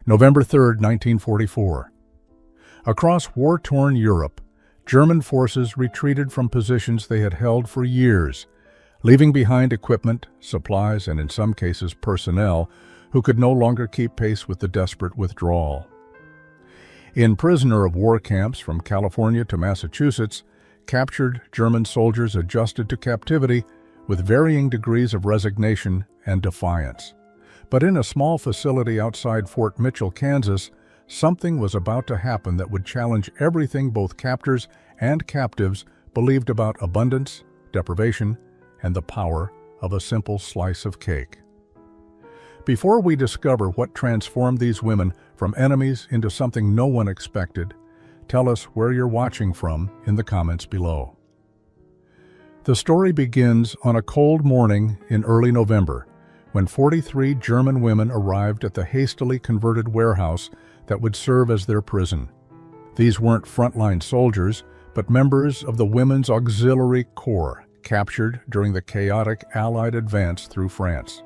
November 3, 1944. Across war-torn Europe, German forces retreated from positions they had held for years, leaving behind equipment, supplies, and in some cases personnel who could no longer keep pace with the desperate withdrawal. In prisoner of war camps from California to Massachusetts, captured German soldiers adjusted to captivity with varying degrees of resignation and defiance. But in a small facility outside Fort Mitchell, Kansas, something was about to happen that would challenge everything both captors and captives believed about abundance, deprivation, and the power of a simple slice of cake. Before we discover what transformed these women from enemies into something no one expected, tell us where you're watching from in the comments below. The story begins on a cold morning in early November, when 43 German women arrived at the hastily converted warehouse that would serve as their prison. These weren't frontline soldiers, but members of the Women's Auxiliary Corps, captured during the chaotic Allied advance through France.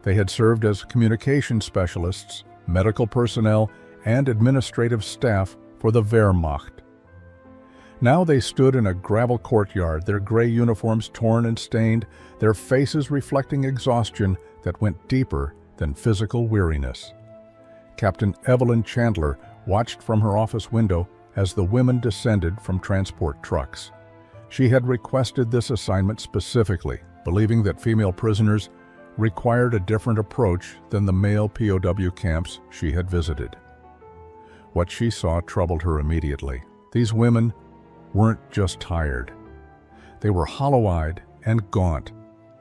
They had served as communication specialists, medical personnel, and administrative staff for the Wehrmacht. Now they stood in a gravel courtyard, their gray uniforms torn and stained, their faces reflecting exhaustion that went deeper than physical weariness. Captain Evelyn Chandler watched from her office window as the women descended from transport trucks. She had requested this assignment specifically, believing that female prisoners required a different approach than the male POW camps she had visited. What she saw troubled her immediately. These women weren't just tired. They were hollow-eyed and gaunt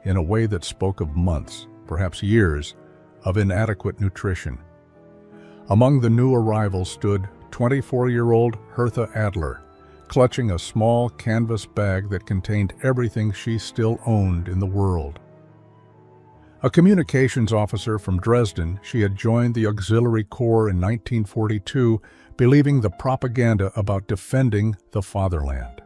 in a way that spoke of months, perhaps years, of inadequate nutrition. Among the new arrivals stood 24-year-old Hertha Adler, clutching a small canvas bag that contained everything she still owned in the world. A communications officer from Dresden, she had joined the Auxiliary Corps in 1942, believing the propaganda about defending the fatherland.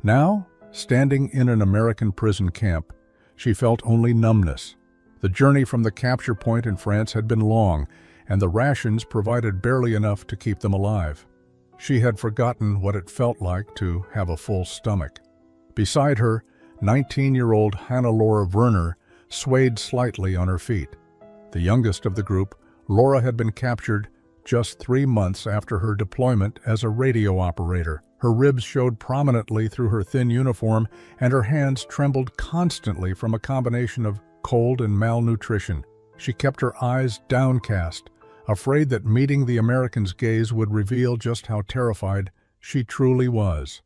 Now, standing in an American prison camp, she felt only numbness. The journey from the capture point in France had been long, and the rations provided barely enough to keep them alive. She had forgotten what it felt like to have a full stomach. Beside her, 19-year-old Hannah-Laura Werner swayed slightly on her feet. The youngest of the group, Laura had been captured just 3 months after her deployment as a radio operator. Her ribs showed prominently through her thin uniform, and her hands trembled constantly from a combination of cold and malnutrition. She kept her eyes downcast, afraid that meeting the Americans' gaze would reveal just how terrified she truly was.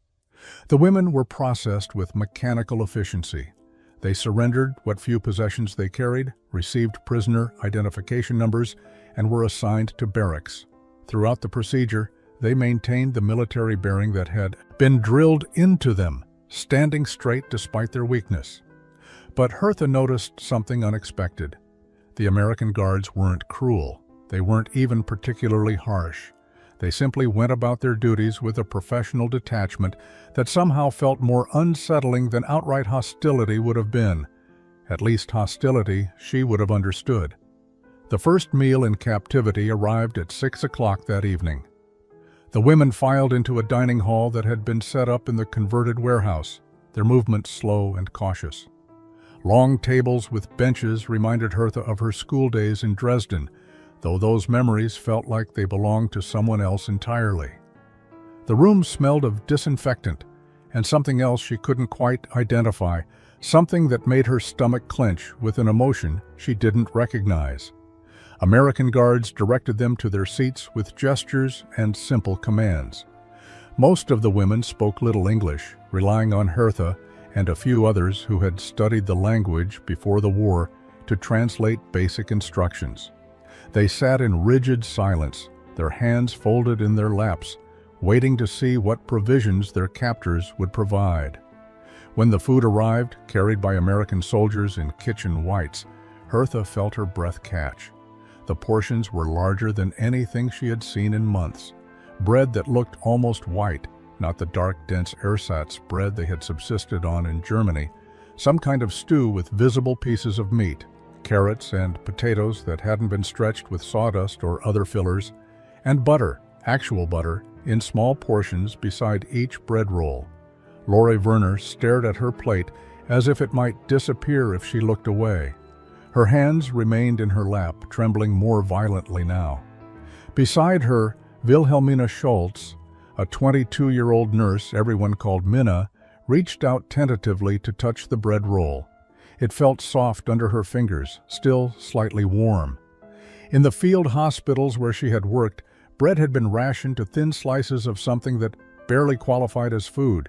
The women were processed with mechanical efficiency. They surrendered what few possessions they carried, received prisoner identification numbers, and were assigned to barracks. Throughout the procedure, they maintained the military bearing that had been drilled into them, standing straight despite their weakness. But Hertha noticed something unexpected. The American guards weren't cruel. They weren't even particularly harsh. They simply went about their duties with a professional detachment that somehow felt more unsettling than outright hostility would have been. At least hostility she would have understood. The first meal in captivity arrived at 6 o'clock that evening. The women filed into a dining hall that had been set up in the converted warehouse, their movements slow and cautious. Long tables with benches reminded Hertha of her school days in Dresden, though those memories felt like they belonged to someone else entirely. The room smelled of disinfectant and something else she couldn't quite identify, something that made her stomach clench with an emotion she didn't recognize. American guards directed them to their seats with gestures and simple commands. Most of the women spoke little English, relying on Hertha and a few others who had studied the language before the war to translate basic instructions. They sat in rigid silence, their hands folded in their laps, waiting to see what provisions their captors would provide. When the food arrived, carried by American soldiers in kitchen whites, Hertha felt her breath catch. The portions were larger than anything she had seen in months. Bread that looked almost white, not the dark, dense ersatz bread they had subsisted on in Germany. Some kind of stew with visible pieces of meat. carrots and potatoes that hadn't been stretched with sawdust or other fillers, and butter, actual butter, in small portions beside each bread roll. Laura Werner stared at her plate as if it might disappear if she looked away. Her hands remained in her lap, trembling more violently now. Beside her, Wilhelmina Schultz, a 22-year-old nurse everyone called Minna, reached out tentatively to touch the bread roll. It felt soft under her fingers, still slightly warm. In the field hospitals where she had worked, bread had been rationed to thin slices of something that barely qualified as food.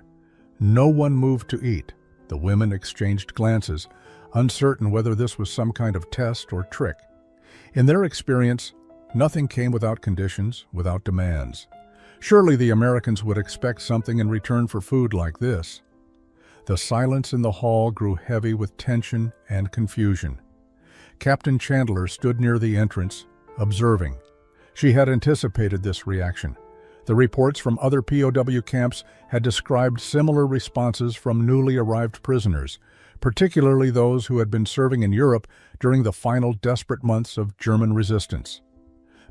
No one moved to eat. The women exchanged glances, uncertain whether this was some kind of test or trick. In their experience, nothing came without conditions, without demands. Surely the Americans would expect something in return for food like this. The silence in the hall grew heavy with tension and confusion. Captain Chandler stood near the entrance, observing. She had anticipated this reaction. The reports from other POW camps had described similar responses from newly arrived prisoners, particularly those who had been serving in Europe during the final desperate months of German resistance.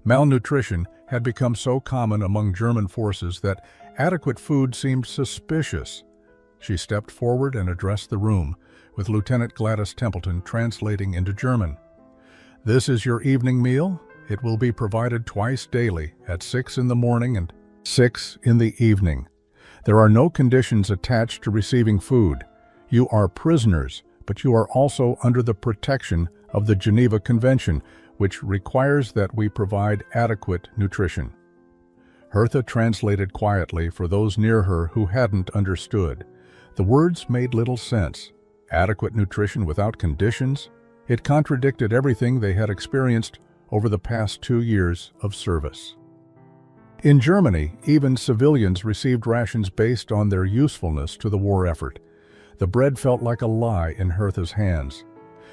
Malnutrition had become so common among German forces that adequate food seemed suspicious. She stepped forward and addressed the room, with Lieutenant Gladys Templeton translating into German. "This is your evening meal. It will be provided twice daily, at 6 in the morning and 6 in the evening. There are no conditions attached to receiving food. You are prisoners, but you are also under the protection of the Geneva Convention, which requires that we provide adequate nutrition." Hertha translated quietly for those near her who hadn't understood. The words made little sense. Adequate nutrition without conditions? It contradicted everything they had experienced over the past 2 years of service. In Germany, even civilians received rations based on their usefulness to the war effort. The bread felt like a lie in Hertha's hands.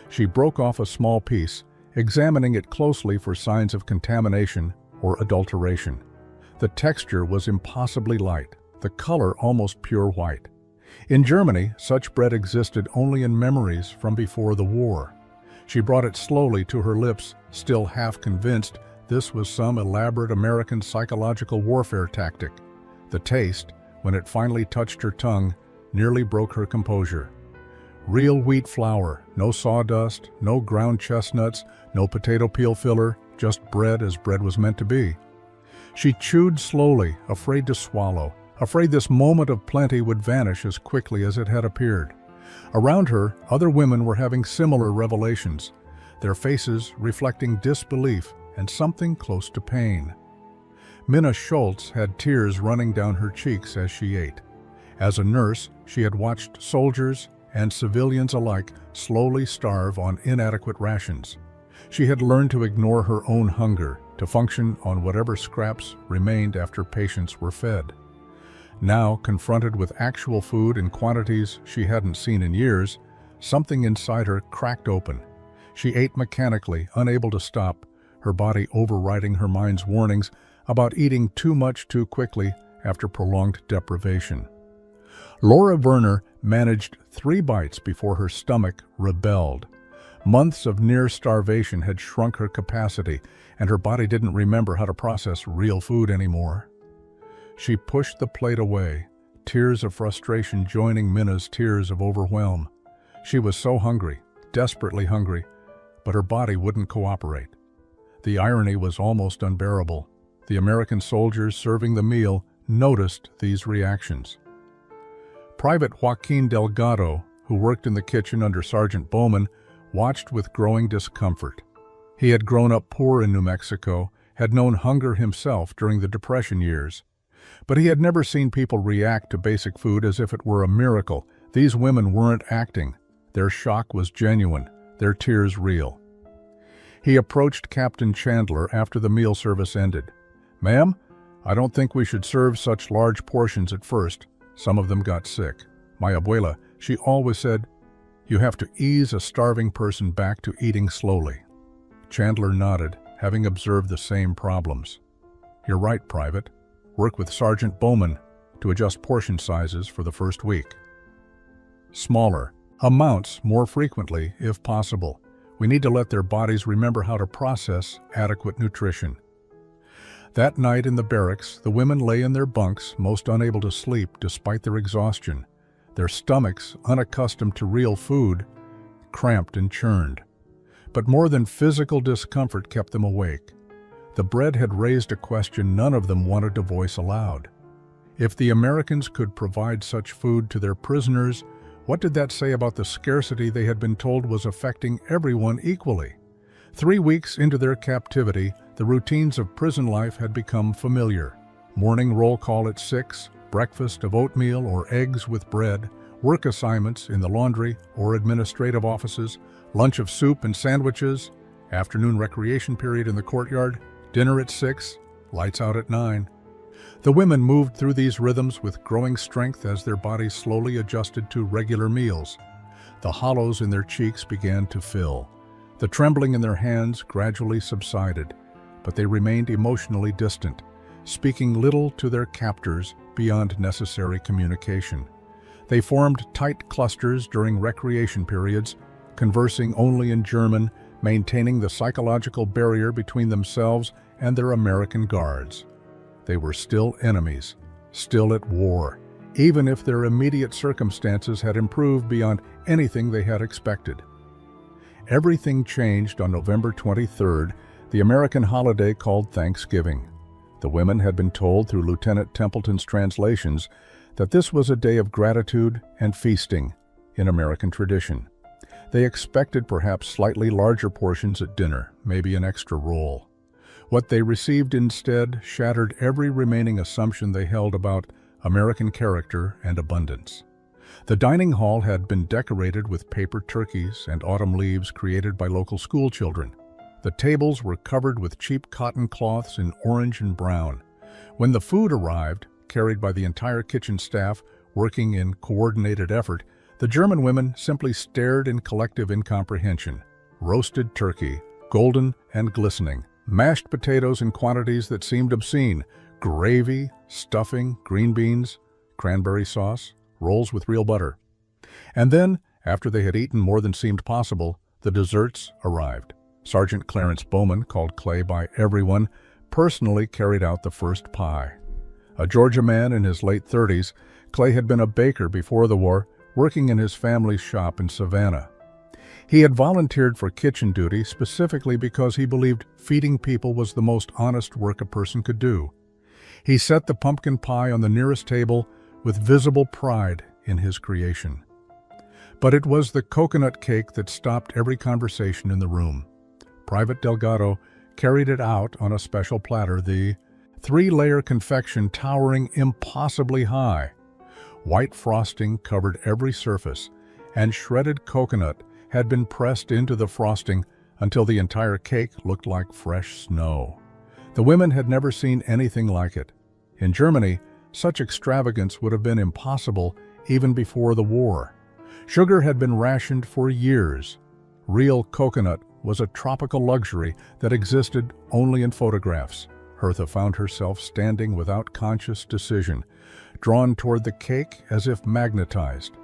She broke off a small piece, examining it closely for signs of contamination or adulteration. The texture was impossibly light, the color almost pure white. In Germany, such bread existed only in memories from before the war. She brought it slowly to her lips, still half convinced this was some elaborate American psychological warfare tactic. The taste, when it finally touched her tongue, nearly broke her composure. Real wheat flour, no sawdust, no ground chestnuts, no potato peel filler, just bread as bread was meant to be. She chewed slowly, afraid to swallow, afraid this moment of plenty would vanish as quickly as it had appeared. Around her, other women were having similar revelations, their faces reflecting disbelief and something close to pain. Minna Schultz had tears running down her cheeks as she ate. As a nurse, she had watched soldiers and civilians alike slowly starve on inadequate rations. She had learned to ignore her own hunger, to function on whatever scraps remained after patients were fed. Now, confronted with actual food in quantities she hadn't seen in years, something inside her cracked open. She ate mechanically, unable to stop, her body overriding her mind's warnings about eating too much too quickly after prolonged deprivation. Laura Werner managed 3 bites before her stomach rebelled. Months of near starvation had shrunk her capacity, and her body didn't remember how to process real food anymore. She pushed the plate away, tears of frustration joining Minna's tears of overwhelm. She was so hungry, desperately hungry, but her body wouldn't cooperate. The irony was almost unbearable. The American soldiers serving the meal noticed these reactions. Private Joaquin Delgado, who worked in the kitchen under Sergeant Bowman, watched with growing discomfort. He had grown up poor in New Mexico, had known hunger himself during the Depression years. But he had never seen people react to basic food as if it were a miracle. These women weren't acting. Their shock was genuine, their tears real. He approached Captain Chandler after the meal service ended. "Ma'am, I don't think we should serve such large portions at first. Some of them got sick. My abuela, she always said, you have to ease a starving person back to eating slowly." Chandler nodded, having observed the same problems. "You're right, Private. Work with Sergeant Bowman to adjust portion sizes for the first week. Smaller, amounts more frequently if possible. We need to let their bodies remember how to process adequate nutrition. That night in the barracks, the women lay in their bunks, most unable to sleep despite their exhaustion. Their stomachs, unaccustomed to real food, cramped and churned. But more than physical discomfort kept them awake. The bread had raised a question none of them wanted to voice aloud. If the Americans could provide such food to their prisoners, what did that say about the scarcity they had been told was affecting everyone equally? 3 weeks into their captivity, the routines of prison life had become familiar. Morning roll call at 6, breakfast of oatmeal or eggs with bread, work assignments in the laundry or administrative offices, lunch of soup and sandwiches, afternoon recreation period in the courtyard, dinner at 6, lights out at 9. The women moved through these rhythms with growing strength as their bodies slowly adjusted to regular meals. The hollows in their cheeks began to fill. The trembling in their hands gradually subsided, but they remained emotionally distant, speaking little to their captors beyond necessary communication. They formed tight clusters during recreation periods, conversing only in German, maintaining the psychological barrier between themselves and their American guards. They were still enemies, still at war, even if their immediate circumstances had improved beyond anything they had expected. Everything changed on November 23rd, the American holiday called Thanksgiving. The women had been told through Lieutenant Templeton's translations that this was a day of gratitude and feasting in American tradition. They expected perhaps slightly larger portions at dinner, maybe an extra roll. What they received instead shattered every remaining assumption they held about American character and abundance. The dining hall had been decorated with paper turkeys and autumn leaves created by local school children. The tables were covered with cheap cotton cloths in orange and brown. When the food arrived, carried by the entire kitchen staff working in coordinated effort, the German women simply stared in collective incomprehension. Roasted turkey, golden and glistening, mashed potatoes in quantities that seemed obscene, gravy, stuffing, green beans, cranberry sauce, rolls with real butter. And then, after they had eaten more than seemed possible, the desserts arrived. Sergeant Clarence Bowman, called Clay by everyone, personally carried out the first pie. A Georgia man in his late 30s, Clay had been a baker before the war, working in his family's shop in Savannah. He had volunteered for kitchen duty specifically because he believed feeding people was the most honest work a person could do. He set the pumpkin pie on the nearest table with visible pride in his creation. But it was the coconut cake that stopped every conversation in the room. Private Delgado carried it out on a special platter, the 3-layer confection towering impossibly high. White frosting covered every surface, and shredded coconut had been pressed into the frosting until the entire cake looked like fresh snow. The women had never seen anything like it. In Germany, such extravagance would have been impossible even before the war. Sugar had been rationed for years. Real coconut was a tropical luxury that existed only in photographs. Hertha found herself standing without conscious decision, drawn toward the cake as if magnetized.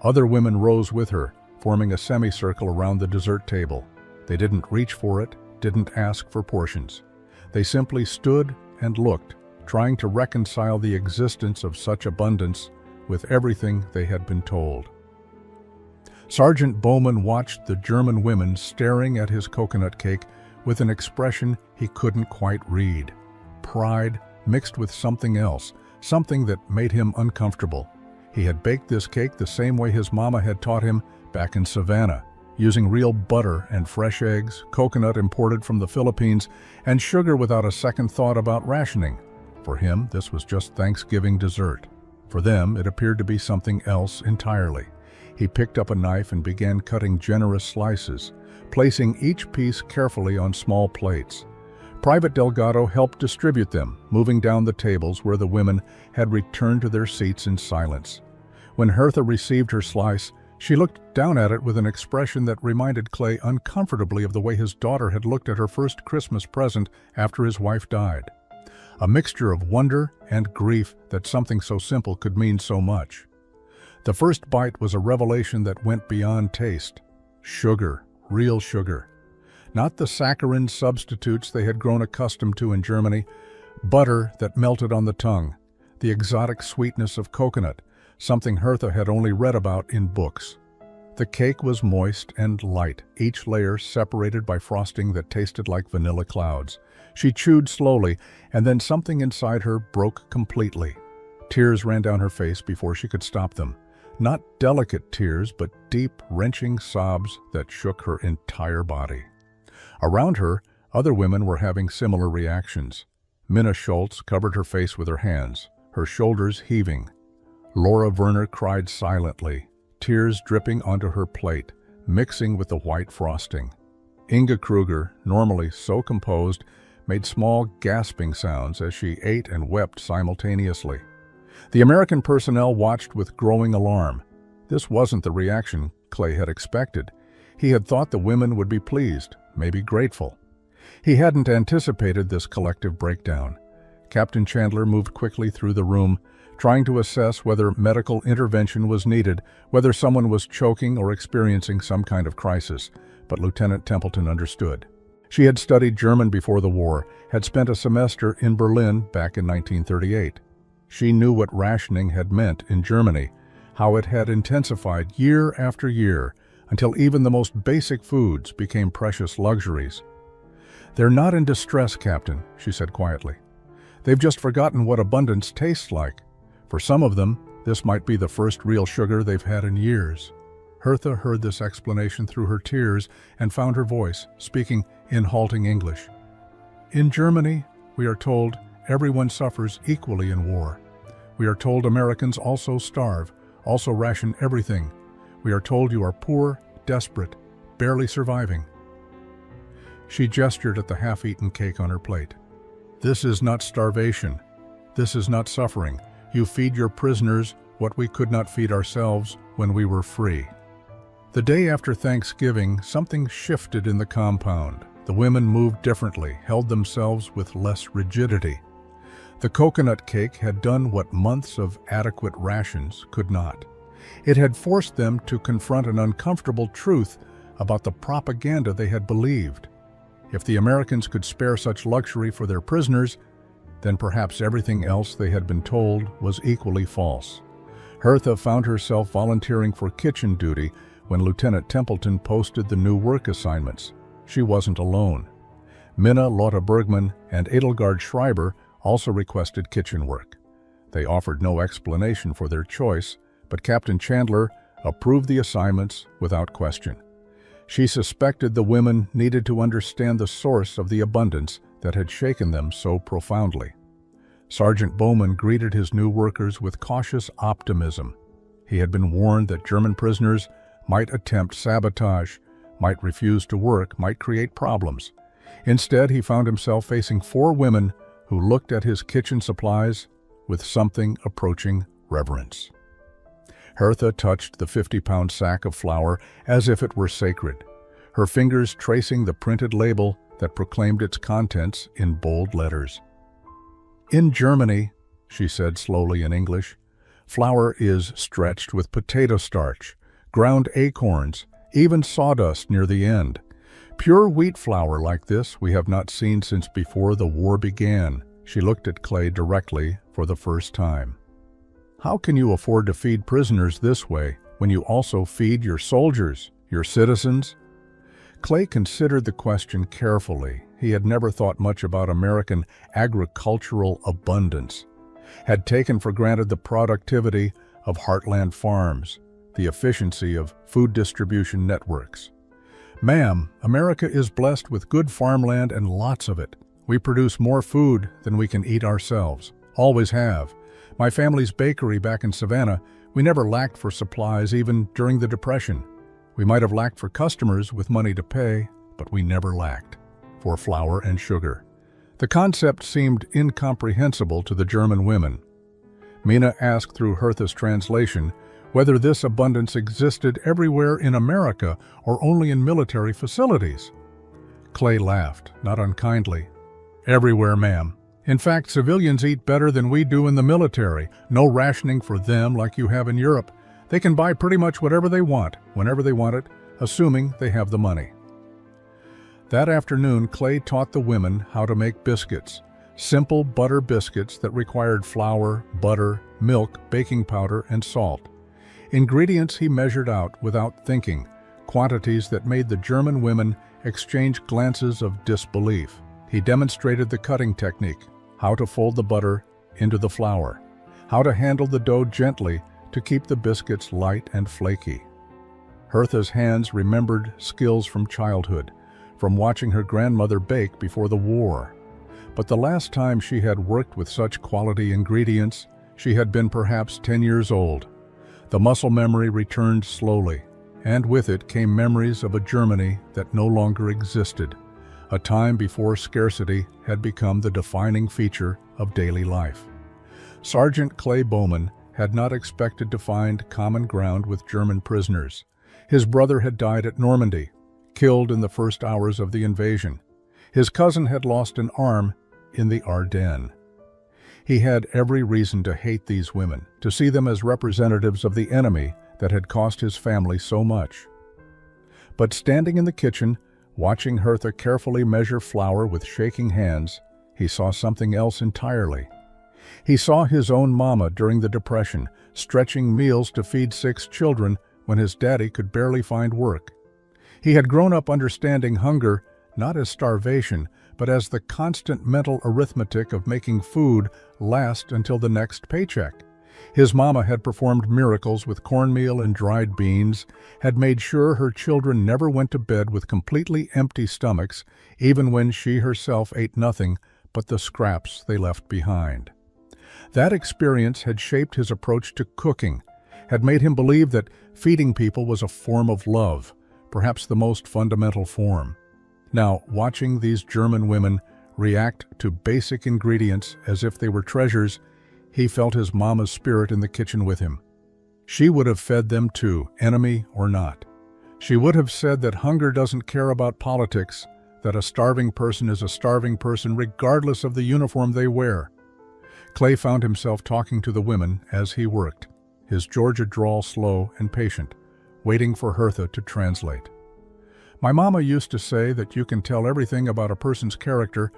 Other women rose with her, forming a semicircle around the dessert table. They didn't reach for it, didn't ask for portions. They simply stood and looked, trying to reconcile the existence of such abundance with everything they had been told. Sergeant Bowman watched the German women staring at his coconut cake with an expression he couldn't quite read. Pride mixed with something else, something that made him uncomfortable. He had baked this cake the same way his mama had taught him back in Savannah, using real butter and fresh eggs, coconut imported from the Philippines, and sugar without a second thought about rationing. For him, this was just Thanksgiving dessert. For them, it appeared to be something else entirely. He picked up a knife and began cutting generous slices, placing each piece carefully on small plates. Private Delgado helped distribute them, moving down the tables where the women had returned to their seats in silence. When Hertha received her slice, she looked down at it with an expression that reminded Clay uncomfortably of the way his daughter had looked at her first Christmas present after his wife died. A mixture of wonder and grief that something so simple could mean so much. The first bite was a revelation that went beyond taste. Sugar, real sugar. Not the saccharine substitutes they had grown accustomed to in Germany, butter that melted on the tongue, the exotic sweetness of coconut, something Hertha had only read about in books. The cake was moist and light, each layer separated by frosting that tasted like vanilla clouds. She chewed slowly, and then something inside her broke completely. Tears ran down her face before she could stop them. Not delicate tears, but deep, wrenching sobs that shook her entire body. Around her, other women were having similar reactions. Minna Schultz covered her face with her hands, her shoulders heaving. Laura Werner cried silently, tears dripping onto her plate, mixing with the white frosting. Inga Kruger, normally so composed, made small gasping sounds as she ate and wept simultaneously. The American personnel watched with growing alarm. This wasn't the reaction Clay had expected. He had thought the women would be pleased, maybe grateful. He hadn't anticipated this collective breakdown. Captain Chandler moved quickly through the room, trying to assess whether medical intervention was needed, whether someone was choking or experiencing some kind of crisis, but Lieutenant Templeton understood. She had studied German before the war, had spent a semester in Berlin back in 1938. She knew what rationing had meant in Germany, how it had intensified year after year, until even the most basic foods became precious luxuries. "They're not in distress, Captain," she said quietly. "They've just forgotten what abundance tastes like. For some of them, this might be the first real sugar they've had in years." Hertha heard this explanation through her tears and found her voice, speaking in halting English. "In Germany, we are told everyone suffers equally in war. We are told Americans also starve, also ration everything. We are told you are poor, desperate, barely surviving." She gestured at the half-eaten cake on her plate. "This is not starvation. This is not suffering. You feed your prisoners what we could not feed ourselves when we were free." The day after Thanksgiving, something shifted in the compound. The women moved differently, held themselves with less rigidity. The coconut cake had done what months of adequate rations could not. It had forced them to confront an uncomfortable truth about the propaganda they had believed. If the Americans could spare such luxury for their prisoners, then perhaps everything else they had been told was equally false. Hertha found herself volunteering for kitchen duty when Lieutenant Templeton posted the new work assignments. She wasn't alone. Minna Lotta Bergman and Edelgard Schreiber also requested kitchen work. They offered no explanation for their choice, but Captain Chandler approved the assignments without question. She suspected the women needed to understand the source of the abundance that had shaken them so profoundly. Sergeant Bowman greeted his new workers with cautious optimism. He had been warned that German prisoners might attempt sabotage, might refuse to work, might create problems. Instead, he found himself facing 4 women who looked at his kitchen supplies with something approaching reverence. Hertha touched the 50-pound sack of flour as if it were sacred, her fingers tracing the printed label that proclaimed its contents in bold letters. "In Germany," she said slowly in English, "flour is stretched with potato starch, ground acorns, even sawdust near the end. Pure wheat flour like this we have not seen since before the war began." She looked at Clay directly for the first time. "How can you afford to feed prisoners this way when you also feed your soldiers, your citizens?" Clay considered the question carefully. He had never thought much about American agricultural abundance, had taken for granted the productivity of heartland farms, the efficiency of food distribution networks. "Ma'am, America is blessed with good farmland and lots of it. We produce more food than we can eat ourselves, always have. My family's bakery back in Savannah, we never lacked for supplies even during the Depression. We might have lacked for customers with money to pay, but we never lacked for flour and sugar." The concept seemed incomprehensible to the German women. Mina asked through Hertha's translation whether this abundance existed everywhere in America or only in military facilities. Clay laughed, not unkindly. "Everywhere, ma'am. In fact, civilians eat better than we do in the military. No rationing for them like you have in Europe. They can buy pretty much whatever they want, whenever they want it, assuming they have the money." That afternoon, Clay taught the women how to make biscuits, simple butter biscuits that required flour, butter, milk, baking powder, and salt. Ingredients he measured out without thinking, quantities that made the German women exchange glances of disbelief. He demonstrated the cutting technique, how to fold the butter into the flour, how to handle the dough gently to keep the biscuits light and flaky. Hertha's hands remembered skills from childhood, from watching her grandmother bake before the war. But the last time she had worked with such quality ingredients, she had been perhaps 10 years old. The muscle memory returned slowly, and with it came memories of a Germany that no longer existed, a time before scarcity had become the defining feature of daily life. Sergeant Clay Bowman had not expected to find common ground with German prisoners. His brother had died at Normandy, killed in the first hours of the invasion. His cousin had lost an arm in the Ardennes. He had every reason to hate these women, to see them as representatives of the enemy that had cost his family so much. But standing in the kitchen, watching Hertha carefully measure flour with shaking hands, he saw something else entirely. He saw his own mama during the Depression, stretching meals to feed 6 children when his daddy could barely find work. He had grown up understanding hunger not as starvation, but as the constant mental arithmetic of making food last until the next paycheck. His mama had performed miracles with cornmeal and dried beans, had made sure her children never went to bed with completely empty stomachs, even when she herself ate nothing but the scraps they left behind. That experience had shaped his approach to cooking, had made him believe that feeding people was a form of love, perhaps the most fundamental form. Now, watching these German women react to basic ingredients as if they were treasures, he felt his mama's spirit in the kitchen with him. She would have fed them too, enemy or not. She would have said that hunger doesn't care about politics, that a starving person is a starving person regardless of the uniform they wear. Clay found himself talking to the women as he worked, his Georgia drawl slow and patient, waiting for Hertha to translate. My mama used to say that you can tell everything about a person's character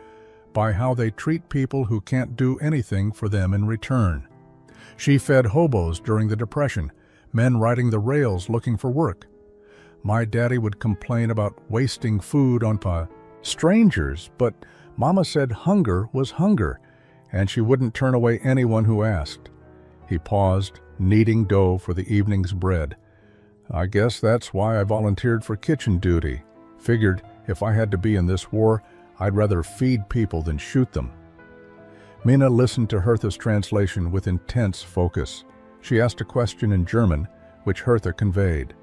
by how they treat people who can't do anything for them in return. She fed hobos during the Depression, men riding the rails looking for work. My daddy would complain about wasting food on strangers, but Mama said hunger was hunger, and she wouldn't turn away anyone who asked. He paused, kneading dough for the evening's bread. I guess that's why I volunteered for kitchen duty. Figured if I had to be in this war, I'd rather feed people than shoot them. Mina listened to Hertha's translation with intense focus. She asked a question in German, which Hertha conveyed.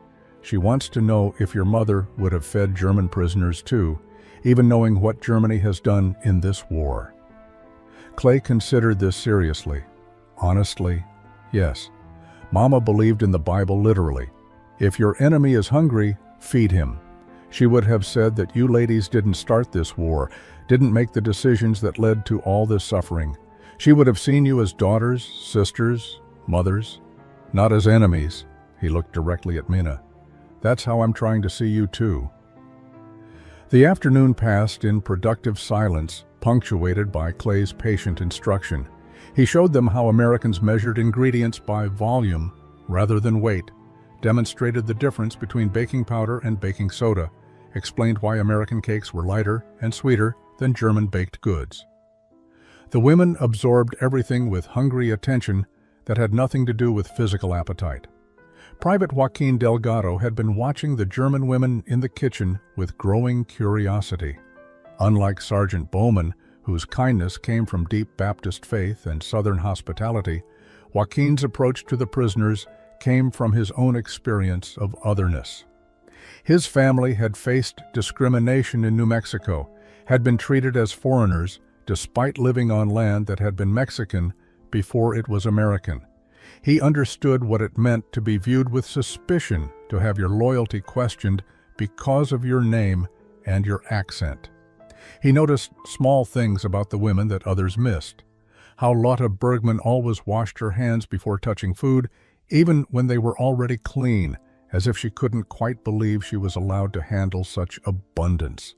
She wants to know if your mother would have fed German prisoners too, even knowing what Germany has done in this war. Clay considered this seriously. Honestly, yes. Mama believed in the Bible literally. If your enemy is hungry, feed him. She would have said that you ladies didn't start this war, didn't make the decisions that led to all this suffering. She would have seen you as daughters, sisters, mothers, not as enemies. He looked directly at Mina. That's how I'm trying to see you too. The afternoon passed in productive silence, punctuated by Clay's patient instruction. He showed them how Americans measured ingredients by volume rather than weight, demonstrated the difference between baking powder and baking soda, explained why American cakes were lighter and sweeter than German baked goods. The women absorbed everything with hungry attention that had nothing to do with physical appetite. Private Joaquin Delgado had been watching the German women in the kitchen with growing curiosity. Unlike Sergeant Bowman, whose kindness came from deep Baptist faith and Southern hospitality, Joaquin's approach to the prisoners came from his own experience of otherness. His family had faced discrimination in New Mexico, had been treated as foreigners despite living on land that had been Mexican before it was American. He understood what it meant to be viewed with suspicion, to have your loyalty questioned because of your name and your accent. He noticed small things about the women that others missed. How Lotta Bergman always washed her hands before touching food, even when they were already clean, as if she couldn't quite believe she was allowed to handle such abundance.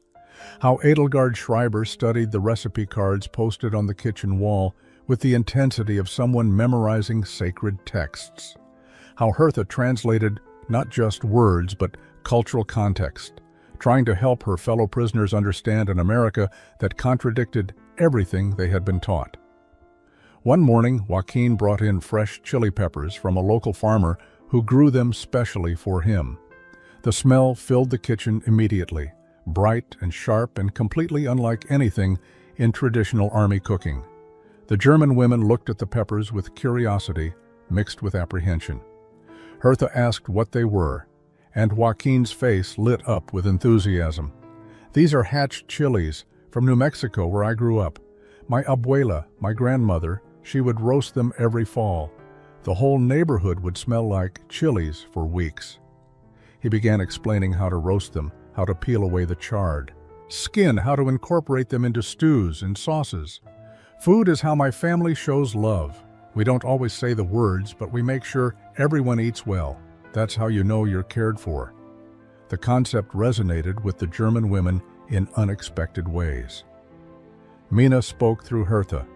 How Edelgard Schreiber studied the recipe cards posted on the kitchen wall with the intensity of someone memorizing sacred texts. How Hertha translated not just words but cultural context, trying to help her fellow prisoners understand an America that contradicted everything they had been taught. One morning, Joaquin brought in fresh chili peppers from a local farmer who grew them specially for him. The smell filled the kitchen immediately, bright and sharp and completely unlike anything in traditional army cooking. The German women looked at the peppers with curiosity mixed with apprehension. Hertha asked what they were, and Joaquin's face lit up with enthusiasm. "These are hatch chilies from New Mexico, where I grew up. My abuela, my grandmother, she would roast them every fall. The whole neighborhood would smell like chilies for weeks." He began explaining how to roast them, how to peel away the chard skin, how to incorporate them into stews and sauces. "Food is how my family shows love. We don't always say the words, but we make sure everyone eats well. That's how you know you're cared for." The concept resonated with the German women in unexpected ways. Mina spoke through Hertha.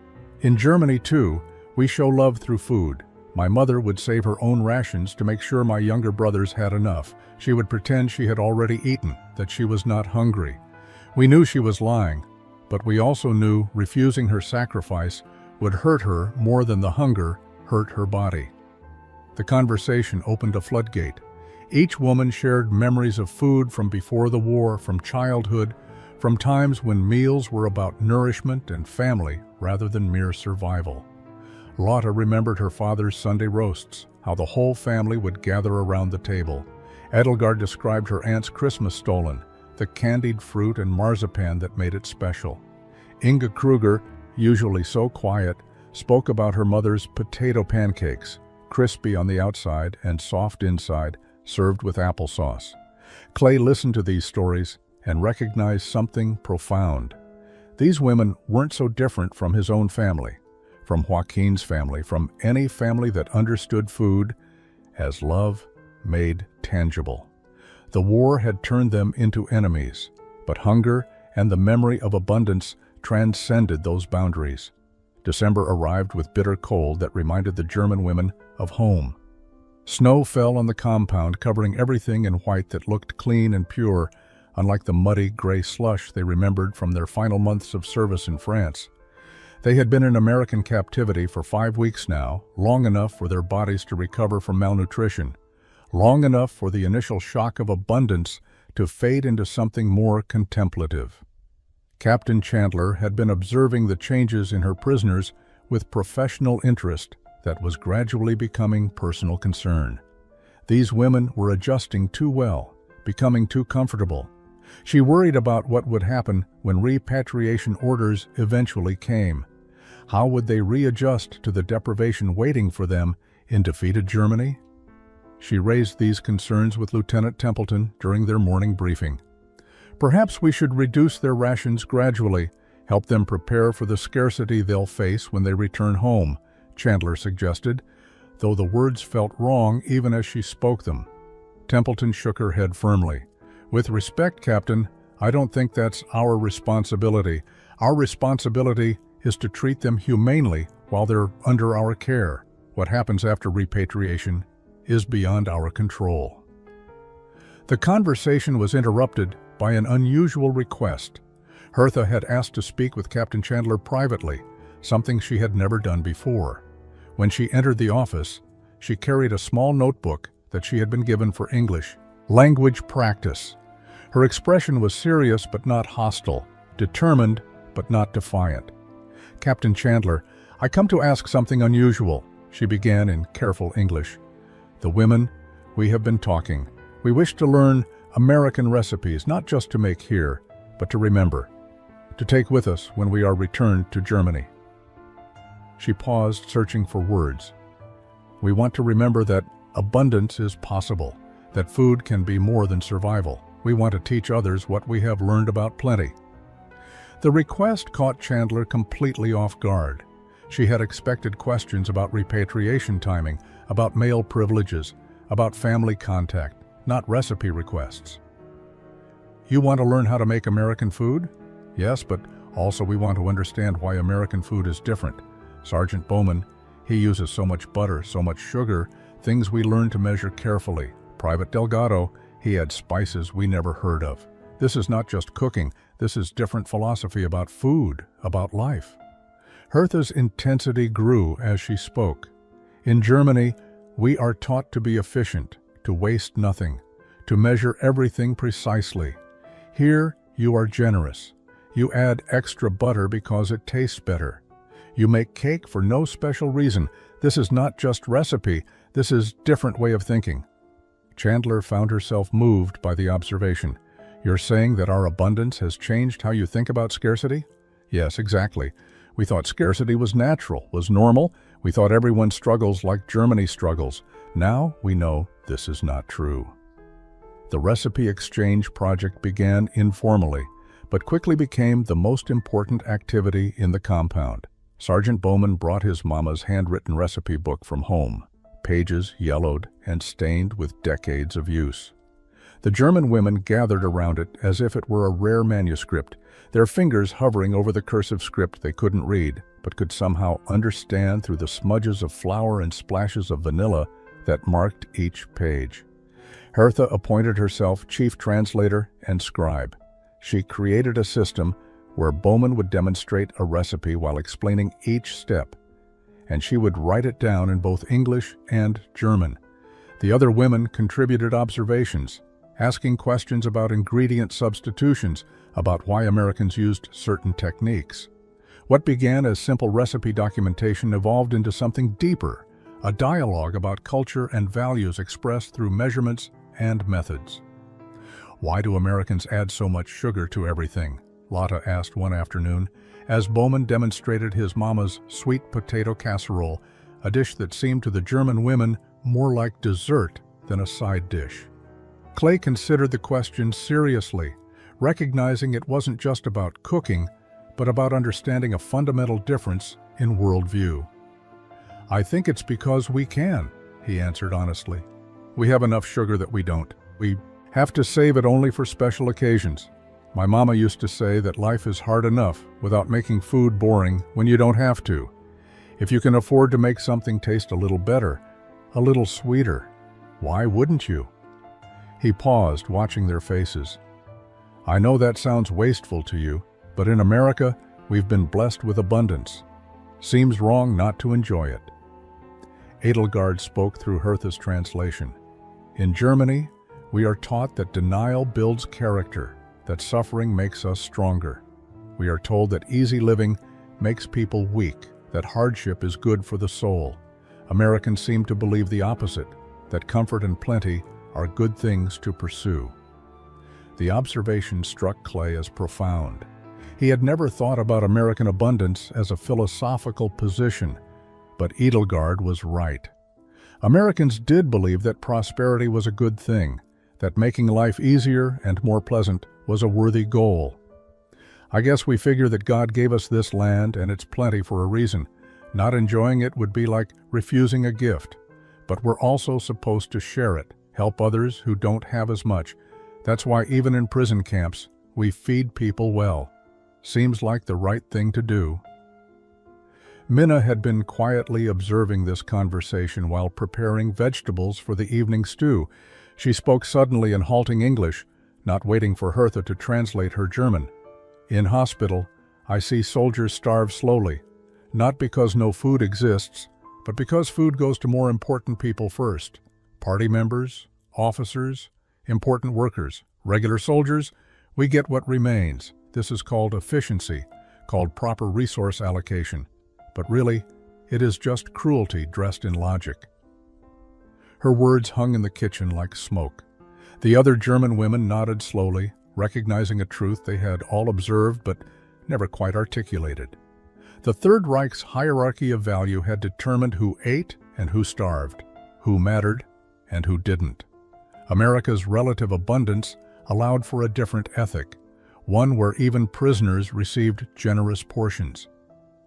"In Germany, too, we show love through food. My mother would save her own rations to make sure my younger brothers had enough. She would pretend she had already eaten, that she was not hungry. We knew she was lying, but we also knew refusing her sacrifice would hurt her more than the hunger hurt her body." The conversation opened a floodgate. Each woman shared memories of food from before the war, from childhood, from times when meals were about nourishment and family rather than mere survival. Lotta remembered her father's Sunday roasts, how the whole family would gather around the table. Edelgard described her aunt's Christmas stollen, the candied fruit and marzipan that made it special. Inga Kruger, usually so quiet, spoke about her mother's potato pancakes, crispy on the outside and soft inside, served with applesauce. Clay listened to these stories and recognized something profound. These women weren't so different from his own family, from Joaquin's family, from any family that understood food as love made tangible. The war had turned them into enemies, but hunger and the memory of abundance transcended those boundaries. December arrived with bitter cold that reminded the German women of home. Snow fell on the compound, covering everything in white that looked clean and pure, unlike the muddy gray slush they remembered from their final months of service in France. They had been in American captivity for 5 weeks now, long enough for their bodies to recover from malnutrition, long enough for the initial shock of abundance to fade into something more contemplative. Captain Chandler had been observing the changes in her prisoners with professional interest that was gradually becoming personal concern. These women were adjusting too well, becoming too comfortable. She worried about what would happen when repatriation orders eventually came. How would they readjust to the deprivation waiting for them in defeated Germany? She raised these concerns with Lieutenant Templeton during their morning briefing. "Perhaps we should reduce their rations gradually, help them prepare for the scarcity they'll face when they return home," Chandler suggested, though the words felt wrong even as she spoke them. Templeton shook her head firmly. "With respect, Captain, I don't think that's our responsibility. Our responsibility is to treat them humanely while they're under our care. What happens after repatriation is beyond our control." The conversation was interrupted by an unusual request. Hertha had asked to speak with Captain Chandler privately, something she had never done before. When she entered the office, she carried a small notebook that she had been given for English language practice. Her expression was serious but not hostile, determined but not defiant. "Captain Chandler, I come to ask something unusual," she began in careful English. "The women, we have been talking. We wish to learn American recipes, not just to make here, but to remember, to take with us when we are returned to Germany." She paused, searching for words. "We want to remember that abundance is possible, that food can be more than survival. We want to teach others what we have learned about plenty." The request caught Chandler completely off guard. She had expected questions about repatriation timing, about male privileges, about family contact, not recipe requests. You want to learn how to make American food? Yes, but also we want to understand why American food is different. Sergeant Bowman, he uses so much butter, so much sugar, things we learn to measure carefully. Private Delgado, he adds spices we never heard of. This is not just cooking, this is different philosophy about food, about life. Hertha's intensity grew as she spoke. In Germany, we are taught to be efficient, to waste nothing, to measure everything precisely. Here, you are generous. You add extra butter because it tastes better. You make cake for no special reason. This is not just recipe, this is different way of thinking. Chandler found herself moved by the observation. You're saying that our abundance has changed how you think about scarcity? Yes, exactly. We thought scarcity was natural, was normal. We thought everyone struggles like Germany struggles. Now we know this is not true. The recipe exchange project began informally, but quickly became the most important activity in the compound. Sergeant Bowman brought his mama's handwritten recipe book from home, pages yellowed and stained with decades of use. The German women gathered around it as if it were a rare manuscript, their fingers hovering over the cursive script they couldn't read, but could somehow understand through the smudges of flour and splashes of vanilla that marked each page. Hertha appointed herself chief translator and scribe. She created a system where Bowman would demonstrate a recipe while explaining each step, and she would write it down in both English and German. The other women contributed observations, asking questions about ingredient substitutions, about why Americans used certain techniques. What began as simple recipe documentation evolved into something deeper, a dialogue about culture and values expressed through measurements and methods. Why do Americans add so much sugar to everything? Lotta asked one afternoon, as Bowman demonstrated his mama's sweet potato casserole, a dish that seemed to the German women more like dessert than a side dish. Clay considered the question seriously, recognizing it wasn't just about cooking, but about understanding a fundamental difference in worldview. I think it's because we can, he answered honestly. We have enough sugar that we don't. We have to save it only for special occasions. My mama used to say that life is hard enough without making food boring when you don't have to. If you can afford to make something taste a little better, a little sweeter, why wouldn't you? He paused, watching their faces. I know that sounds wasteful to you, but in America, we've been blessed with abundance. Seems wrong not to enjoy it. Edelgard spoke through Hertha's translation. In Germany, we are taught that denial builds character, that suffering makes us stronger. We are told that easy living makes people weak, that hardship is good for the soul. Americans seem to believe the opposite, that comfort and plenty are good things to pursue. The observation struck Clay as profound. He had never thought about American abundance as a philosophical position, but Edelgard was right. Americans did believe that prosperity was a good thing, that making life easier and more pleasant was a worthy goal. I guess we figure that God gave us this land and its plenty for a reason. Not enjoying it would be like refusing a gift, but we're also supposed to share it, help others who don't have as much. That's why even in prison camps, we feed people well. Seems like the right thing to do. Minna had been quietly observing this conversation while preparing vegetables for the evening stew. She spoke suddenly in halting English, not waiting for Hertha to translate her German. In hospital, I see soldiers starve slowly, not because no food exists, but because food goes to more important people first. Party members, officers, important workers, regular soldiers, we get what remains. This is called efficiency, called proper resource allocation. But really, it is just cruelty dressed in logic. Her words hung in the kitchen like smoke. The other German women nodded slowly, recognizing a truth they had all observed but never quite articulated. The Third Reich's hierarchy of value had determined who ate and who starved, who mattered and who didn't. America's relative abundance allowed for a different ethic, one where even prisoners received generous portions.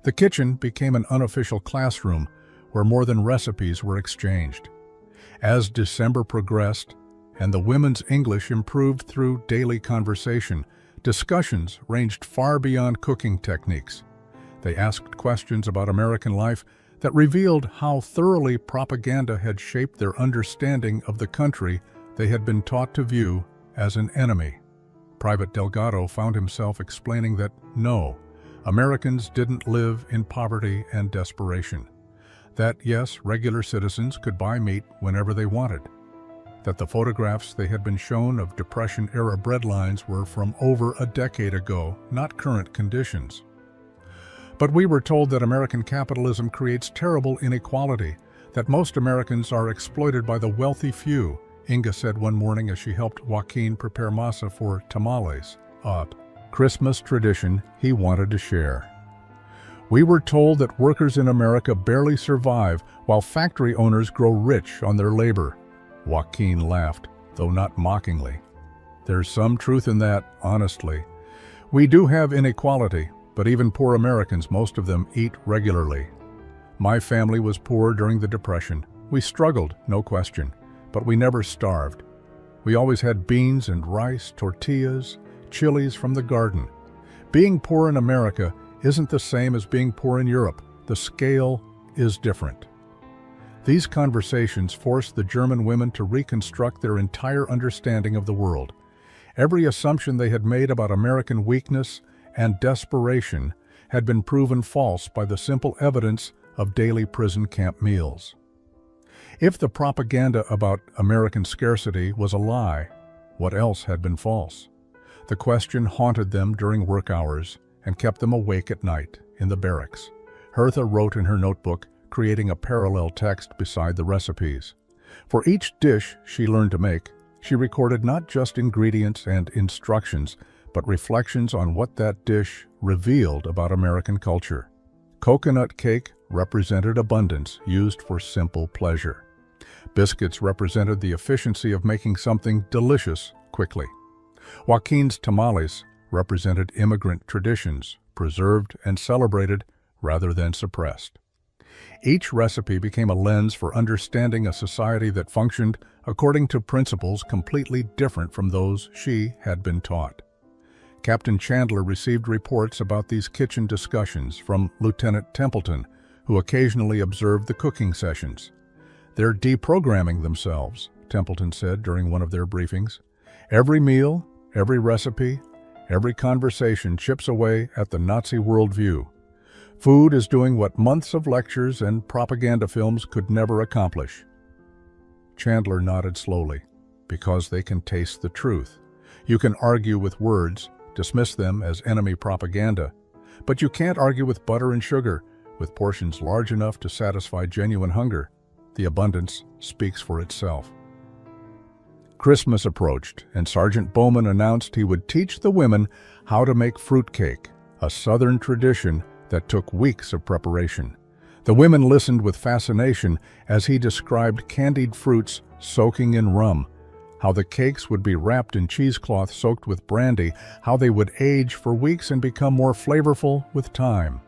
The kitchen became an unofficial classroom where more than recipes were exchanged. As December progressed, and the women's English improved through daily conversation. Discussions ranged far beyond cooking techniques. They asked questions about American life that revealed how thoroughly propaganda had shaped their understanding of the country they had been taught to view as an enemy. Private Delgado found himself explaining that no, Americans didn't live in poverty and desperation. That yes, regular citizens could buy meat whenever they wanted. That the photographs they had been shown of Depression-era breadlines were from over a decade ago, not current conditions. But we were told that American capitalism creates terrible inequality, that most Americans are exploited by the wealthy few, Inga said one morning as she helped Joaquin prepare masa for tamales, a Christmas tradition he wanted to share. We were told that workers in America barely survive while factory owners grow rich on their labor. Joaquin laughed, though not mockingly. There's some truth in that, honestly. We do have inequality, but even poor Americans, most of them, eat regularly. My family was poor during the Depression. We struggled, no question, but we never starved. We always had beans and rice, tortillas, chilies from the garden. Being poor in America isn't the same as being poor in Europe. The scale is different. These conversations forced the German women to reconstruct their entire understanding of the world. Every assumption they had made about American weakness and desperation had been proven false by the simple evidence of daily prison camp meals. If the propaganda about American scarcity was a lie, what else had been false? The question haunted them during work hours and kept them awake at night in the barracks. Hertha wrote in her notebook, creating a parallel text beside the recipes. For each dish she learned to make, she recorded not just ingredients and instructions, but reflections on what that dish revealed about American culture. Coconut cake represented abundance used for simple pleasure. Biscuits represented the efficiency of making something delicious quickly. Joaquin's tamales represented immigrant traditions, preserved and celebrated rather than suppressed. Each recipe became a lens for understanding a society that functioned according to principles completely different from those she had been taught. Captain Chandler received reports about these kitchen discussions from Lieutenant Templeton, who occasionally observed the cooking sessions. "They're deprogramming themselves," Templeton said during one of their briefings. "Every meal, every recipe, every conversation chips away at the Nazi worldview. Food is doing what months of lectures and propaganda films could never accomplish." Chandler nodded slowly. "Because they can taste the truth. You can argue with words, dismiss them as enemy propaganda, but you can't argue with butter and sugar, with portions large enough to satisfy genuine hunger. The abundance speaks for itself." Christmas approached, and Sergeant Bowman announced he would teach the women how to make fruitcake, a Southern tradition that took weeks of preparation. The women listened with fascination as he described candied fruits soaking in rum, how the cakes would be wrapped in cheesecloth soaked with brandy, how they would age for weeks and become more flavorful with time.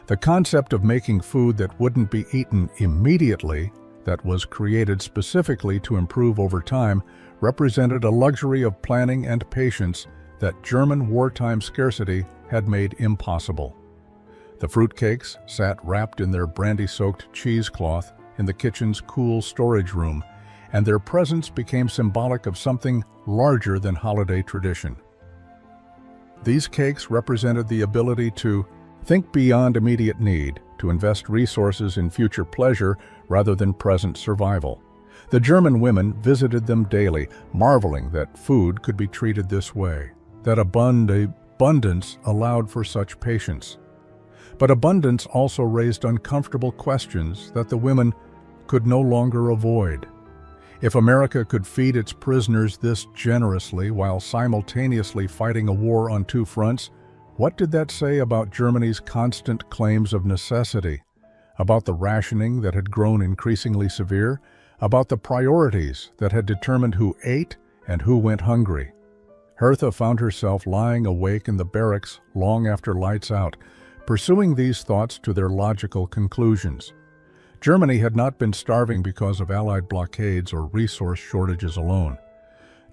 The concept of making food that wouldn't be eaten immediately, that was created specifically to improve over time, represented a luxury of planning and patience that German wartime scarcity had made impossible. The fruitcakes sat wrapped in their brandy-soaked cheesecloth in the kitchen's cool storage room, and their presence became symbolic of something larger than holiday tradition. These cakes represented the ability to think beyond immediate need, to invest resources in future pleasure rather than present survival. The German women visited them daily, marveling that food could be treated this way, that abundance allowed for such patience. But abundance also raised uncomfortable questions that the women could no longer avoid. If America could feed its prisoners this generously while simultaneously fighting a war on two fronts, what did that say about Germany's constant claims of necessity, about the rationing that had grown increasingly severe, about the priorities that had determined who ate and who went hungry? Hertha found herself lying awake in the barracks long after lights out, pursuing these thoughts to their logical conclusions. Germany had not been starving because of Allied blockades or resource shortages alone.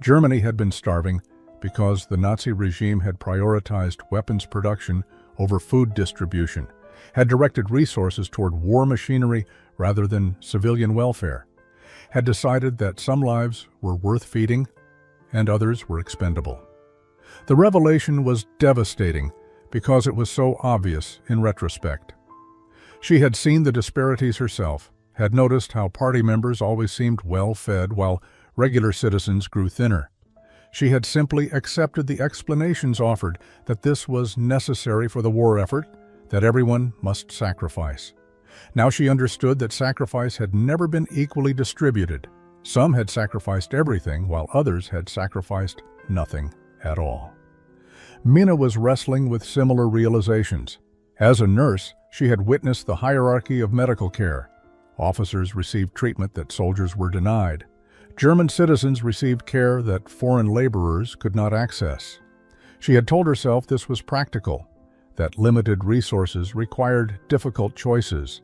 Germany had been starving because the Nazi regime had prioritized weapons production over food distribution, had directed resources toward war machinery rather than civilian welfare, had decided that some lives were worth feeding and others were expendable. The revelation was devastating because it was so obvious in retrospect. She had seen the disparities herself, had noticed how party members always seemed well-fed while regular citizens grew thinner. She had simply accepted the explanations offered that this was necessary for the war effort, that everyone must sacrifice. Now she understood that sacrifice had never been equally distributed. Some had sacrificed everything, while others had sacrificed nothing at all. Mina was wrestling with similar realizations. As a nurse, she had witnessed the hierarchy of medical care. Officers received treatment that soldiers were denied. German citizens received care that foreign laborers could not access. She had told herself this was practical, that limited resources required difficult choices.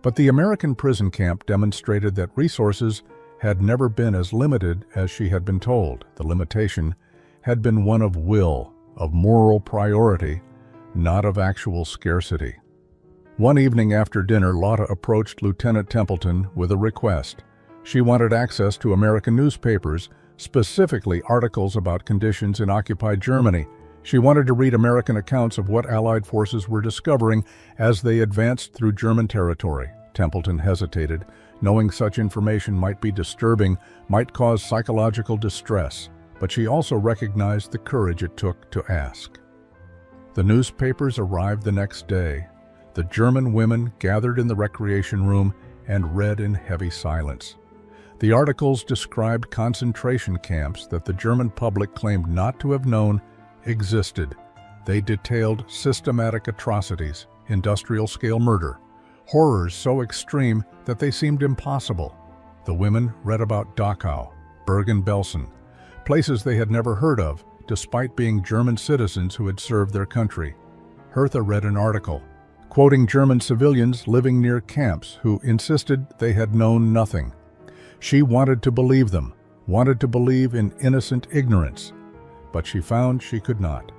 But the American prison camp demonstrated that resources had never been as limited as she had been told. The limitation had been one of will, of moral priority, not of actual scarcity. One evening after dinner, Lotta approached Lieutenant Templeton with a request. She wanted access to American newspapers, specifically articles about conditions in occupied Germany. She wanted to read American accounts of what Allied forces were discovering as they advanced through German territory. Templeton hesitated, knowing such information might be disturbing, might cause psychological distress, but she also recognized the courage it took to ask. The newspapers arrived the next day. The German women gathered in the recreation room and read in heavy silence. The articles described concentration camps that the German public claimed not to have known existed. They detailed systematic atrocities, industrial-scale murder, horrors so extreme that they seemed impossible. The women read about Dachau, Bergen-Belsen, places they had never heard of, despite being German citizens who had served their country. Hertha read an article, quoting German civilians living near camps who insisted they had known nothing. She wanted to believe them, wanted to believe in innocent ignorance, but she found she could not.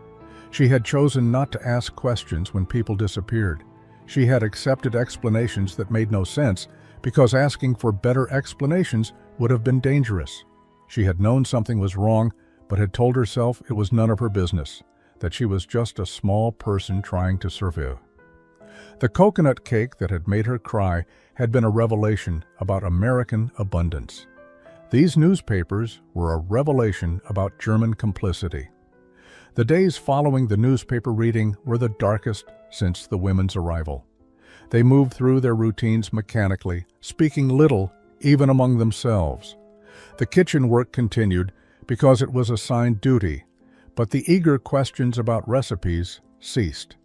She had chosen not to ask questions when people disappeared. She had accepted explanations that made no sense because asking for better explanations would have been dangerous. She had known something was wrong, but had told herself it was none of her business, that she was just a small person trying to survive. The coconut cake that had made her cry had been a revelation about American abundance. These newspapers were a revelation about German complicity. The days following the newspaper reading were the darkest since the women's arrival. They moved through their routines mechanically, speaking little even among themselves. The kitchen work continued because it was assigned duty, but the eager questions about recipes ceased.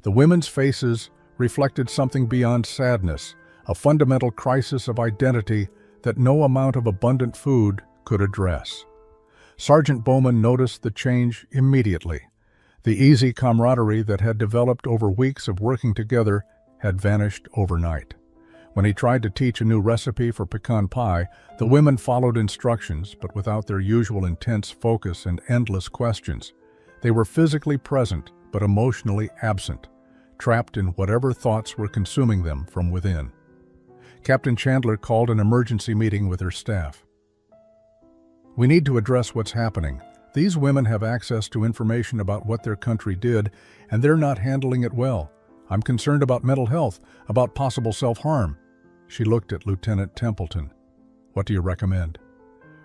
The women's faces reflected something beyond sadness, a fundamental crisis of identity that no amount of abundant food could address. Sergeant Bowman noticed the change immediately. The easy camaraderie that had developed over weeks of working together had vanished overnight. When he tried to teach a new recipe for pecan pie, the women followed instructions, but without their usual intense focus and endless questions. They were physically present, but emotionally absent, trapped in whatever thoughts were consuming them from within. Captain Chandler called an emergency meeting with her staff. "We need to address what's happening. These women have access to information about what their country did, and they're not handling it well. I'm concerned about mental health, about possible self-harm." She looked at Lieutenant Templeton. "What do you recommend?"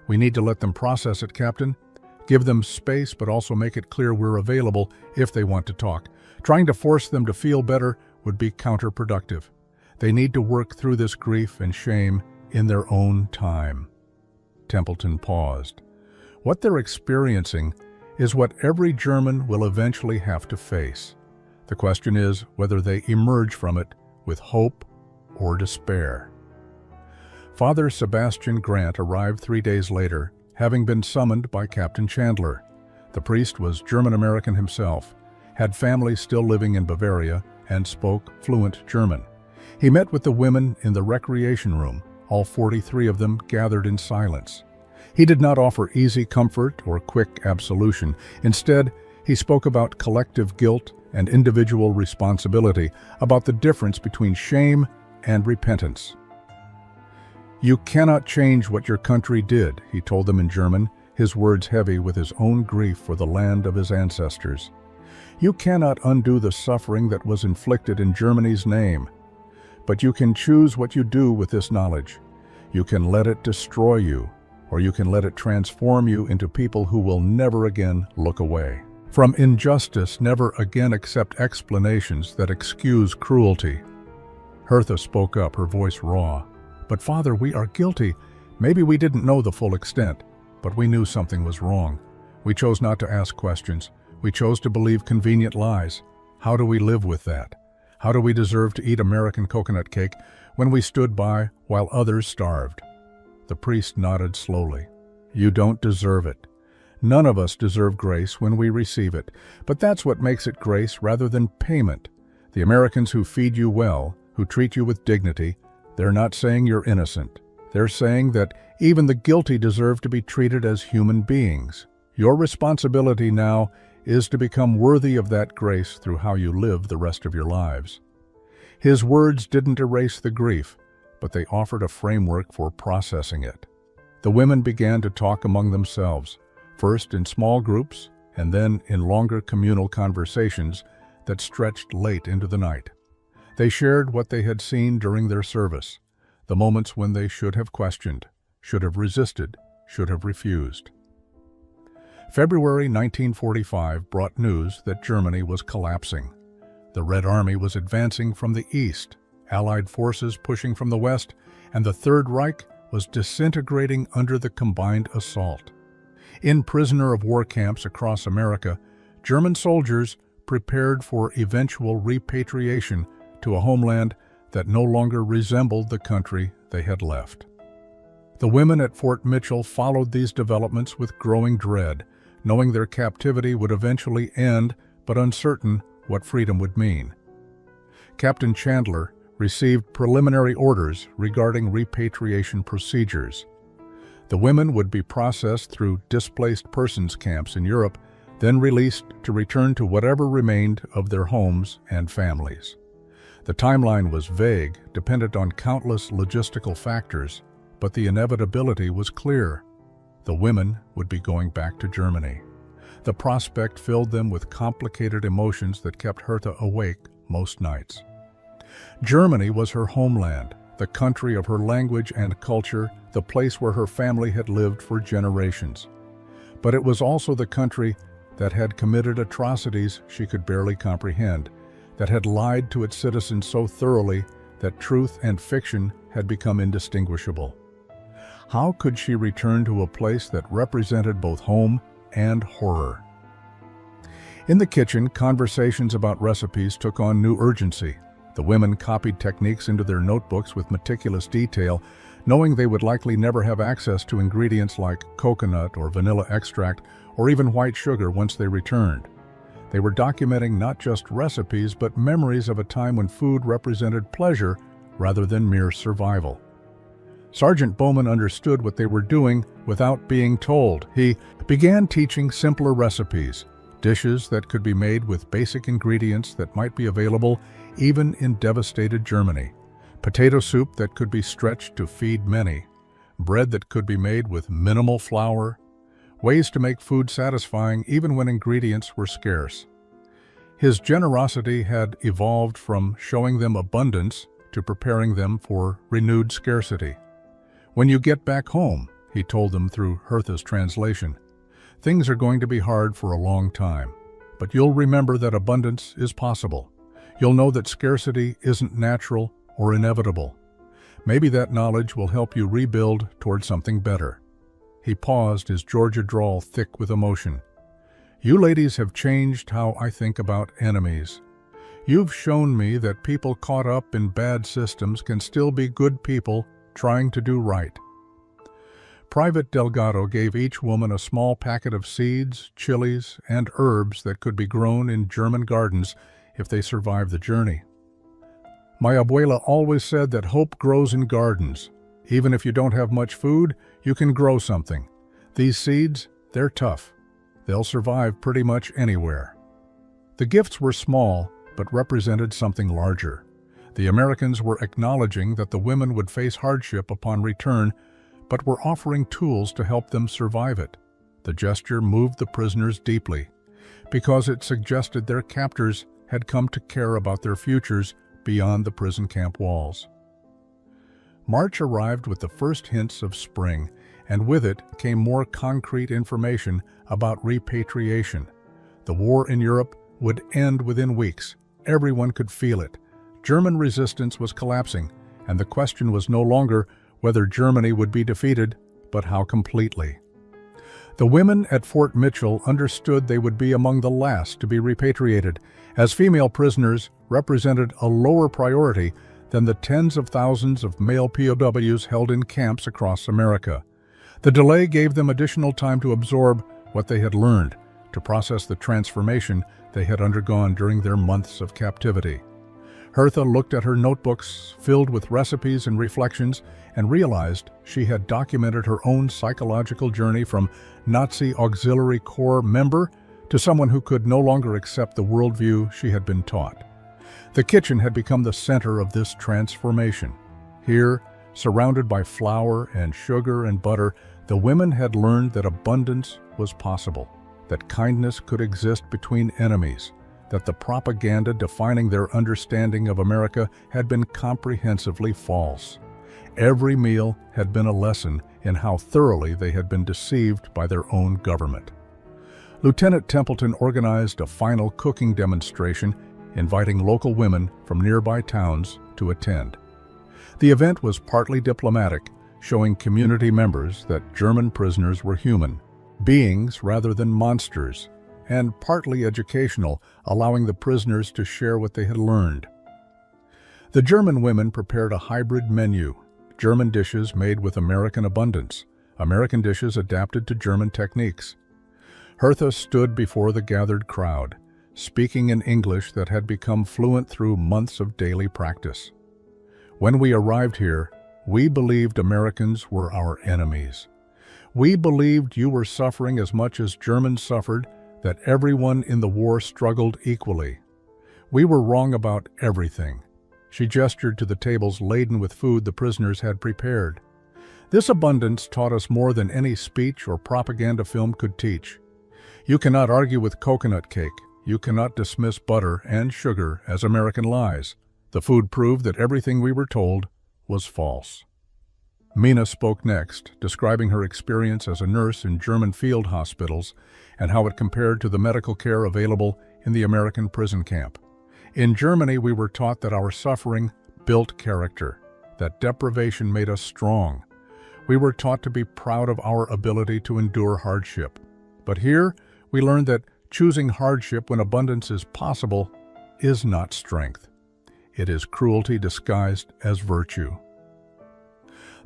"We need to let them process it, Captain. Give them space, but also make it clear we're available if they want to talk. Trying to force them to feel better would be counterproductive. They need to work through this grief and shame in their own time." Templeton paused. What they're experiencing is what every German will eventually have to face. The question is whether they emerge from it with hope or despair. Father Sebastian Grant arrived 3 days later, having been summoned by Captain Chandler. The priest was German-American himself, had family still living in Bavaria, and spoke fluent German. He met with the women in the recreation room, all 43 of them gathered in silence. He did not offer easy comfort or quick absolution. Instead, he spoke about collective guilt and individual responsibility, about the difference between shame and repentance. "You cannot change what your country did," he told them in German, his words heavy with his own grief for the land of his ancestors. "You cannot undo the suffering that was inflicted in Germany's name. But you can choose what you do with this knowledge. You can let it destroy you, or you can let it transform you into people who will never again look away. From injustice, never again accept explanations that excuse cruelty." Hertha spoke up, her voice raw. "But Father, we are guilty. Maybe we didn't know the full extent, but we knew something was wrong. We chose not to ask questions. We chose to believe convenient lies. How do we live with that? How do we deserve to eat American coconut cake when we stood by while others starved?" The priest nodded slowly. "You don't deserve it. None of us deserve grace when we receive it, but that's what makes it grace rather than payment. The Americans who feed you well, who treat you with dignity, they're not saying you're innocent. They're saying that even the guilty deserve to be treated as human beings. Your responsibility now is to become worthy of that grace through how you live the rest of your lives." His words didn't erase the grief, but they offered a framework for processing it. The women began to talk among themselves, first in small groups and then in longer communal conversations that stretched late into the night. They shared what they had seen during their service, the moments when they should have questioned, should have resisted, should have refused. February 1945 brought news that Germany was collapsing. The Red Army was advancing from the east, Allied forces pushing from the west, and the Third Reich was disintegrating under the combined assault. In prisoner of war camps across America, German soldiers prepared for eventual repatriation to a homeland that no longer resembled the country they had left. The women at Fort Mitchell followed these developments with growing dread, knowing their captivity would eventually end, but uncertain what freedom would mean. Captain Chandler received preliminary orders regarding repatriation procedures. The women would be processed through displaced persons camps in Europe, then released to return to whatever remained of their homes and families. The timeline was vague, dependent on countless logistical factors, but the inevitability was clear. The women would be going back to Germany. The prospect filled them with complicated emotions that kept Hertha awake most nights. Germany was her homeland, the country of her language and culture, the place where her family had lived for generations. But it was also the country that had committed atrocities she could barely comprehend, that had lied to its citizens so thoroughly that truth and fiction had become indistinguishable. How could she return to a place that represented both home and horror? In the kitchen, conversations about recipes took on new urgency. The women copied techniques into their notebooks with meticulous detail, knowing they would likely never have access to ingredients like coconut or vanilla extract or even white sugar once they returned. They were documenting not just recipes, but memories of a time when food represented pleasure rather than mere survival. Sergeant Bowman understood what they were doing without being told. He began teaching simpler recipes, dishes that could be made with basic ingredients that might be available even in devastated Germany, potato soup that could be stretched to feed many, bread that could be made with minimal flour, ways to make food satisfying even when ingredients were scarce. His generosity had evolved from showing them abundance to preparing them for renewed scarcity. "When you get back home," he told them through Hertha's translation, "things are going to be hard for a long time, but you'll remember that abundance is possible. You'll know that scarcity isn't natural or inevitable. Maybe that knowledge will help you rebuild toward something better." He paused, his Georgia drawl thick with emotion. "You ladies have changed how I think about enemies. You've shown me that people caught up in bad systems can still be good people trying to do right." Private Delgado gave each woman a small packet of seeds, chilies, and herbs that could be grown in German gardens if they survived the journey. "My abuela always said that hope grows in gardens. Even if you don't have much food, you can grow something. These seeds, they're tough. They'll survive pretty much anywhere. The gifts were small, but represented something larger. The Americans were acknowledging that the women would face hardship upon return, but were offering tools to help them survive it. The gesture moved the prisoners deeply, because it suggested their captors had come to care about their futures beyond the prison camp walls. March arrived with the first hints of spring, and with it came more concrete information about repatriation. The war in Europe would end within weeks. Everyone could feel it. German resistance was collapsing, and the question was no longer whether Germany would be defeated, but how completely. The women at Fort Mitchell understood they would be among the last to be repatriated, as female prisoners represented a lower priority than the tens of thousands of male POWs held in camps across America. The delay gave them additional time to absorb what they had learned, to process the transformation they had undergone during their months of captivity. Hertha looked at her notebooks filled with recipes and reflections and realized she had documented her own psychological journey from Nazi Auxiliary Corps member to someone who could no longer accept the worldview she had been taught. The kitchen had become the center of this transformation. Here, surrounded by flour and sugar and butter, the women had learned that abundance was possible, that kindness could exist between enemies, that the propaganda defining their understanding of America had been comprehensively false. Every meal had been a lesson in how thoroughly they had been deceived by their own government. Lieutenant Templeton organized a final cooking demonstration, inviting local women from nearby towns to attend. The event was partly diplomatic, showing community members that German prisoners were human beings rather than monsters, and partly educational, allowing the prisoners to share what they had learned. The German women prepared a hybrid menu, German dishes made with American abundance, American dishes adapted to German techniques. Hertha stood before the gathered crowd, speaking in English that had become fluent through months of daily practice. When we arrived here, we believed Americans were our enemies. We believed you were suffering as much as Germans suffered, that everyone in the war struggled equally. We were wrong about everything. She gestured to the tables laden with food the prisoners had prepared. This abundance taught us more than any speech or propaganda film could teach. You cannot argue with coconut cake. You cannot dismiss butter and sugar as American lies. The food proved that everything we were told was false. Mina spoke next, describing her experience as a nurse in German field hospitals and how it compared to the medical care available in the American prison camp. In Germany, we were taught that our suffering built character, that deprivation made us strong. We were taught to be proud of our ability to endure hardship. But here, we learned that choosing hardship when abundance is possible is not strength. It is cruelty disguised as virtue.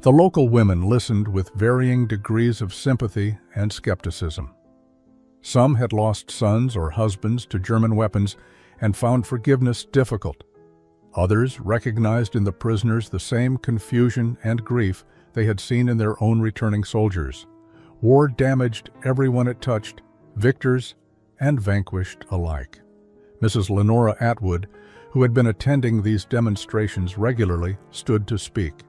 The local women listened with varying degrees of sympathy and skepticism. Some had lost sons or husbands to German weapons and found forgiveness difficult. Others recognized in the prisoners the same confusion and grief they had seen in their own returning soldiers. War damaged everyone it touched, victors and vanquished alike. Mrs. Lenora Atwood, who had been attending these demonstrations regularly, stood to speak.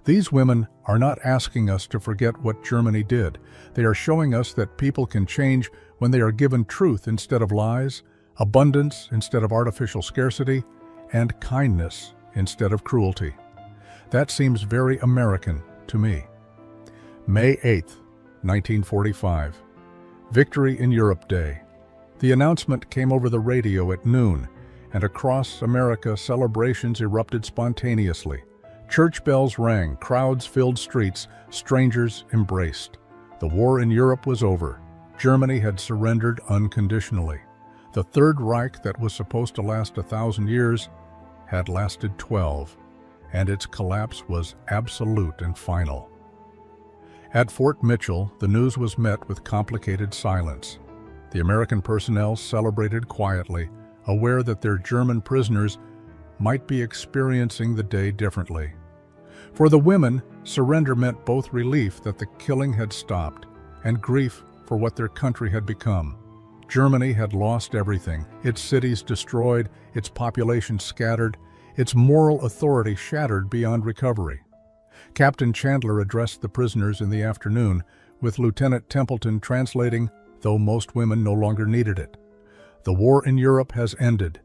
These women are not asking us to forget what Germany did. They are showing us that people can change when they are given truth instead of lies, abundance instead of artificial scarcity, and kindness instead of cruelty. That seems very American to me. May 8th, 1945. Victory in Europe Day. The announcement came over the radio at noon, and across America celebrations erupted spontaneously. Church bells rang, crowds filled streets, strangers embraced. The war in Europe was over. Germany had surrendered unconditionally. The Third Reich that was supposed to last 1,000 years had lasted 12, and its collapse was absolute and final. At Fort Mitchell, the news was met with complicated silence. The American personnel celebrated quietly, aware that their German prisoners might be experiencing the day differently. For the women, surrender meant both relief that the killing had stopped and grief for what their country had become. Germany had lost everything, its cities destroyed, its population scattered, its moral authority shattered beyond recovery. Captain Chandler addressed the prisoners in the afternoon, with Lieutenant Templeton translating, though most women no longer needed it. The war in Europe has ended.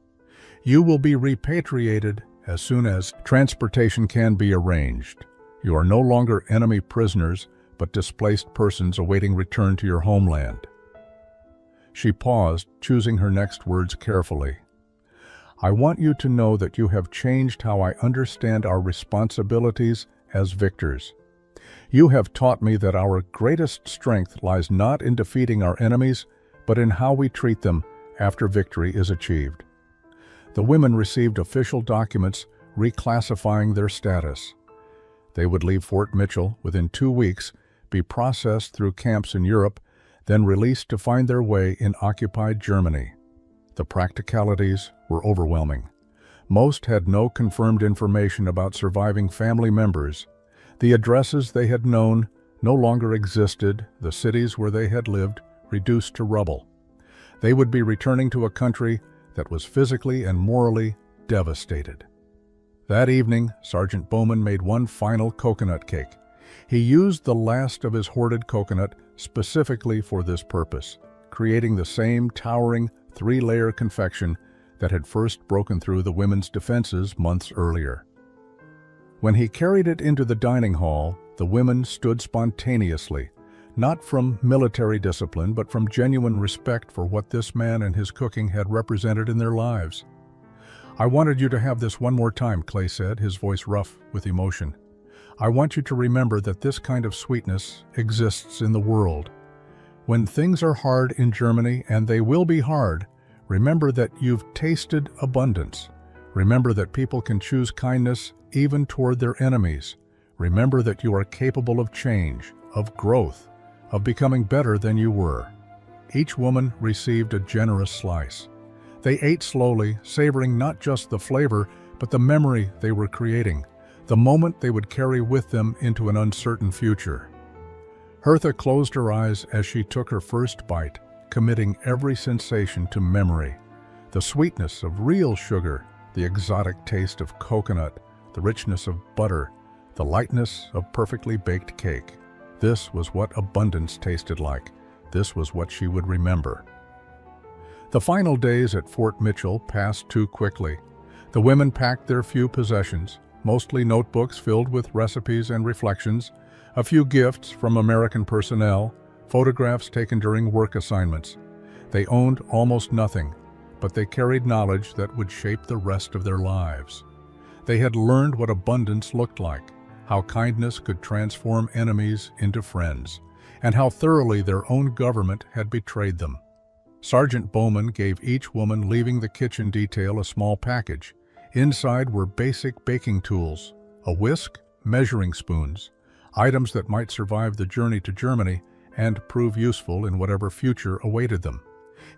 You will be repatriated as soon as transportation can be arranged. You are no longer enemy prisoners, but displaced persons awaiting return to your homeland. She paused, choosing her next words carefully. I want you to know that you have changed how I understand our responsibilities as victors. You have taught me that our greatest strength lies not in defeating our enemies, but in how we treat them after victory is achieved. The women received official documents reclassifying their status. They would leave Fort Mitchell within 2 weeks, be processed through camps in Europe, then released to find their way in occupied Germany. The practicalities were overwhelming. Most had no confirmed information about surviving family members. The addresses they had known no longer existed, the cities where they had lived reduced to rubble. They would be returning to a country that was physically and morally devastated. That evening, Sergeant Bowman made one final coconut cake. He used the last of his hoarded coconut specifically for this purpose, creating the same towering 3-layer confection that had first broken through the women's defenses months earlier. When he carried it into the dining hall, the women stood spontaneously, not from military discipline, but from genuine respect for what this man and his cooking had represented in their lives. I wanted you to have this one more time, Clay said, his voice rough with emotion. I want you to remember that this kind of sweetness exists in the world. When things are hard in Germany, and they will be hard, remember that you've tasted abundance. Remember that people can choose kindness even toward their enemies. Remember that you are capable of change, of growth, of becoming better than you were. Each woman received a generous slice. They ate slowly, savoring not just the flavor, but the memory they were creating, the moment they would carry with them into an uncertain future. Hertha closed her eyes as she took her first bite, committing every sensation to memory. The sweetness of real sugar, the exotic taste of coconut, the richness of butter, the lightness of perfectly baked cake. This was what abundance tasted like. This was what she would remember. The final days at Fort Mitchell passed too quickly. The women packed their few possessions, mostly notebooks filled with recipes and reflections, a few gifts from American personnel, photographs taken during work assignments. They owned almost nothing, but they carried knowledge that would shape the rest of their lives. They had learned what abundance looked like, how kindness could transform enemies into friends, and how thoroughly their own government had betrayed them. Sergeant Bowman gave each woman leaving the kitchen detail a small package. Inside were basic baking tools, a whisk, measuring spoons, items that might survive the journey to Germany and prove useful in whatever future awaited them.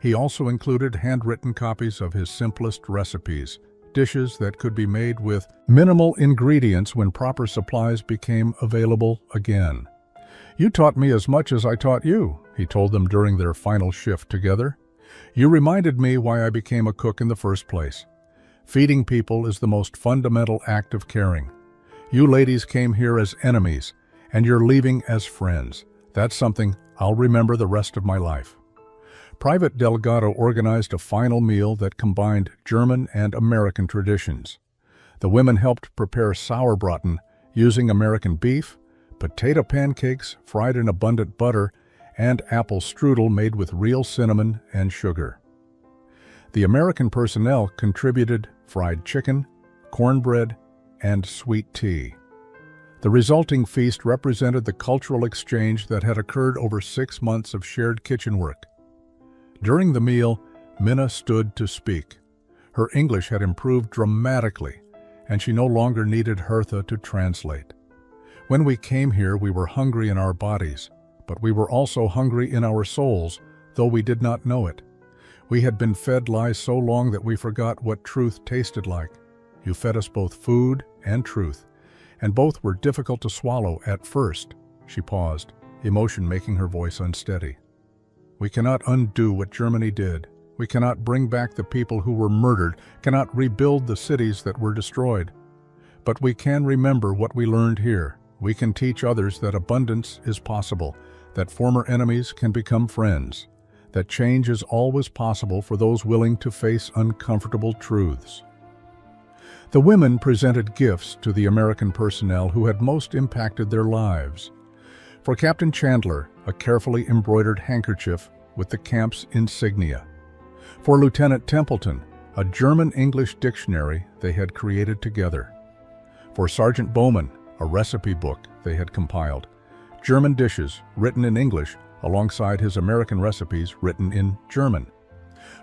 He also included handwritten copies of his simplest recipes, dishes that could be made with minimal ingredients when proper supplies became available again. You taught me as much as I taught you, he told them during their final shift together. You reminded me why I became a cook in the first place. Feeding people is the most fundamental act of caring. You ladies came here as enemies, and you're leaving as friends. That's something I'll remember the rest of my life. Private Delgado organized a final meal that combined German and American traditions. The women helped prepare sauerbraten using American beef, potato pancakes fried in abundant butter, and apple strudel made with real cinnamon and sugar. The American personnel contributed fried chicken, cornbread, and sweet tea. The resulting feast represented the cultural exchange that had occurred over 6 months of shared kitchen work. During the meal, Minna stood to speak. Her English had improved dramatically, and she no longer needed Hertha to translate. When we came here, we were hungry in our bodies, but we were also hungry in our souls, though we did not know it. We had been fed lies so long that we forgot what truth tasted like. You fed us both food and truth, and both were difficult to swallow at first. She paused, emotion making her voice unsteady. We cannot undo what Germany did. We cannot bring back the people who were murdered, cannot rebuild the cities that were destroyed. But we can remember what we learned here. We can teach others that abundance is possible, that former enemies can become friends, that change is always possible for those willing to face uncomfortable truths. The women presented gifts to the American personnel who had most impacted their lives. For Captain Chandler, a carefully embroidered handkerchief with the camp's insignia. For Lieutenant Templeton, a German-English dictionary they had created together. For Sergeant Bowman, a recipe book they had compiled. German dishes written in English alongside his American recipes written in German.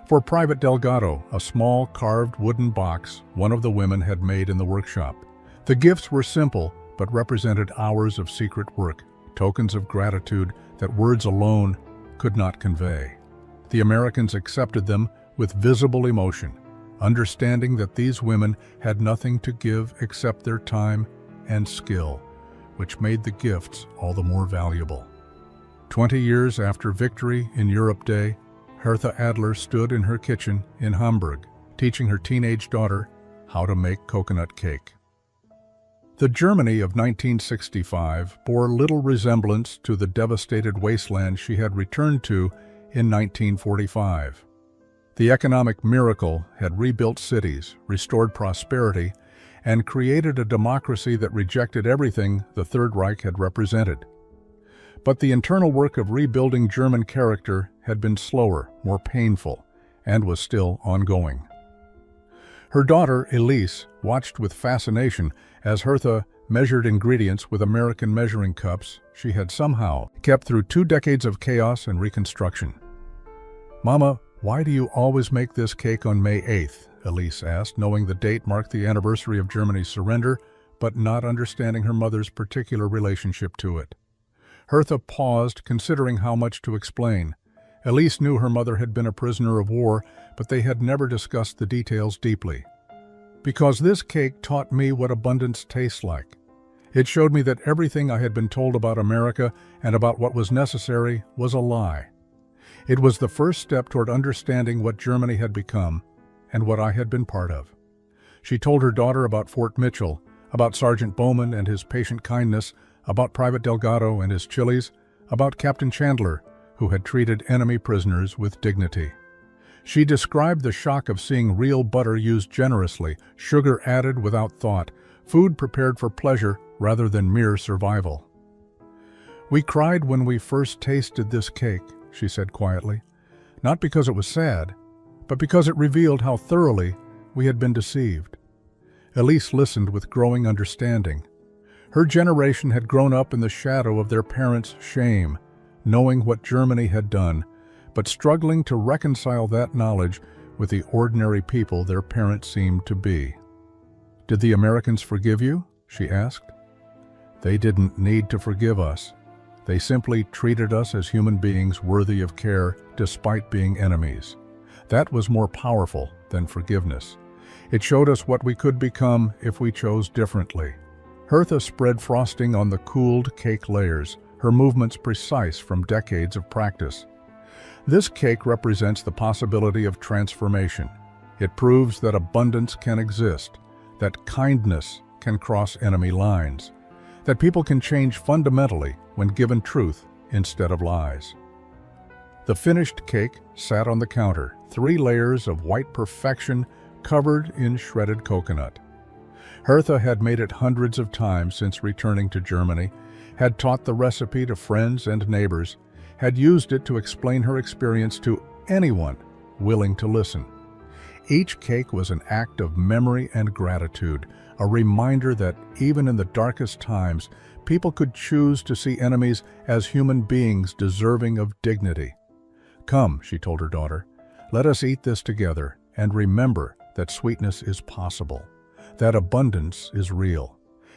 For Private Delgado, a small carved wooden box one of the women had made in the workshop. The gifts were simple but represented hours of secret work, tokens of gratitude that words alone could not convey. The Americans accepted them with visible emotion, understanding that these women had nothing to give except their time and skill, which made the gifts all the more valuable. 20 years after victory in Europe Day, Hertha Adler stood in her kitchen in Hamburg, teaching her teenage daughter how to make coconut cake. The Germany of 1965 bore little resemblance to the devastated wasteland she had returned to in 1945. The economic miracle had rebuilt cities, restored prosperity, and created a democracy that rejected everything the Third Reich had represented. But the internal work of rebuilding German character had been slower, more painful, and was still ongoing. Her daughter, Elise, watched with fascination as Hertha measured ingredients with American measuring cups she had somehow kept through 2 decades of chaos and reconstruction. "Mama, why do you always make this cake on May 8th?" Elise asked, knowing the date marked the anniversary of Germany's surrender, but not understanding her mother's particular relationship to it. Hertha paused, considering how much to explain. Elise knew her mother had been a prisoner of war, but they had never discussed the details deeply. "Because this cake taught me what abundance tastes like. It showed me that everything I had been told about America and about what was necessary was a lie. It was the first step toward understanding what Germany had become and what I had been part of." She told her daughter about Fort Mitchell, about Sergeant Bowman and his patient kindness, about Private Delgado and his chilies, about Captain Chandler, who had treated enemy prisoners with dignity. She described the shock of seeing real butter used generously, sugar added without thought, food prepared for pleasure rather than mere survival. "We cried when we first tasted this cake," she said quietly, "not because it was sad, but because it revealed how thoroughly we had been deceived." Elise listened with growing understanding. Her generation had grown up in the shadow of their parents' shame, knowing what Germany had done, but struggling to reconcile that knowledge with the ordinary people their parents seemed to be. "Did the Americans forgive you?" she asked. "They didn't need to forgive us. They simply treated us as human beings worthy of care despite being enemies. That was more powerful than forgiveness. It showed us what we could become if we chose differently." Hertha spread frosting on the cooled cake layers, her movements precise from decades of practice. "This cake represents the possibility of transformation. It proves that abundance can exist, that kindness can cross enemy lines, that people can change fundamentally when given truth instead of lies." The finished cake sat on the counter, 3 layers of white perfection covered in shredded coconut. Hertha had made it hundreds of times since returning to Germany, had taught the recipe to friends and neighbors, had used it to explain her experience to anyone willing to listen. Each cake was an act of memory and gratitude, a reminder that even in the darkest times, people could choose to see enemies as human beings deserving of dignity. "Come," she told her daughter, "let us eat this together and remember that sweetness is possible, that abundance is real,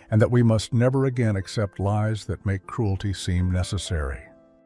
and that we must never again accept lies that make cruelty seem necessary."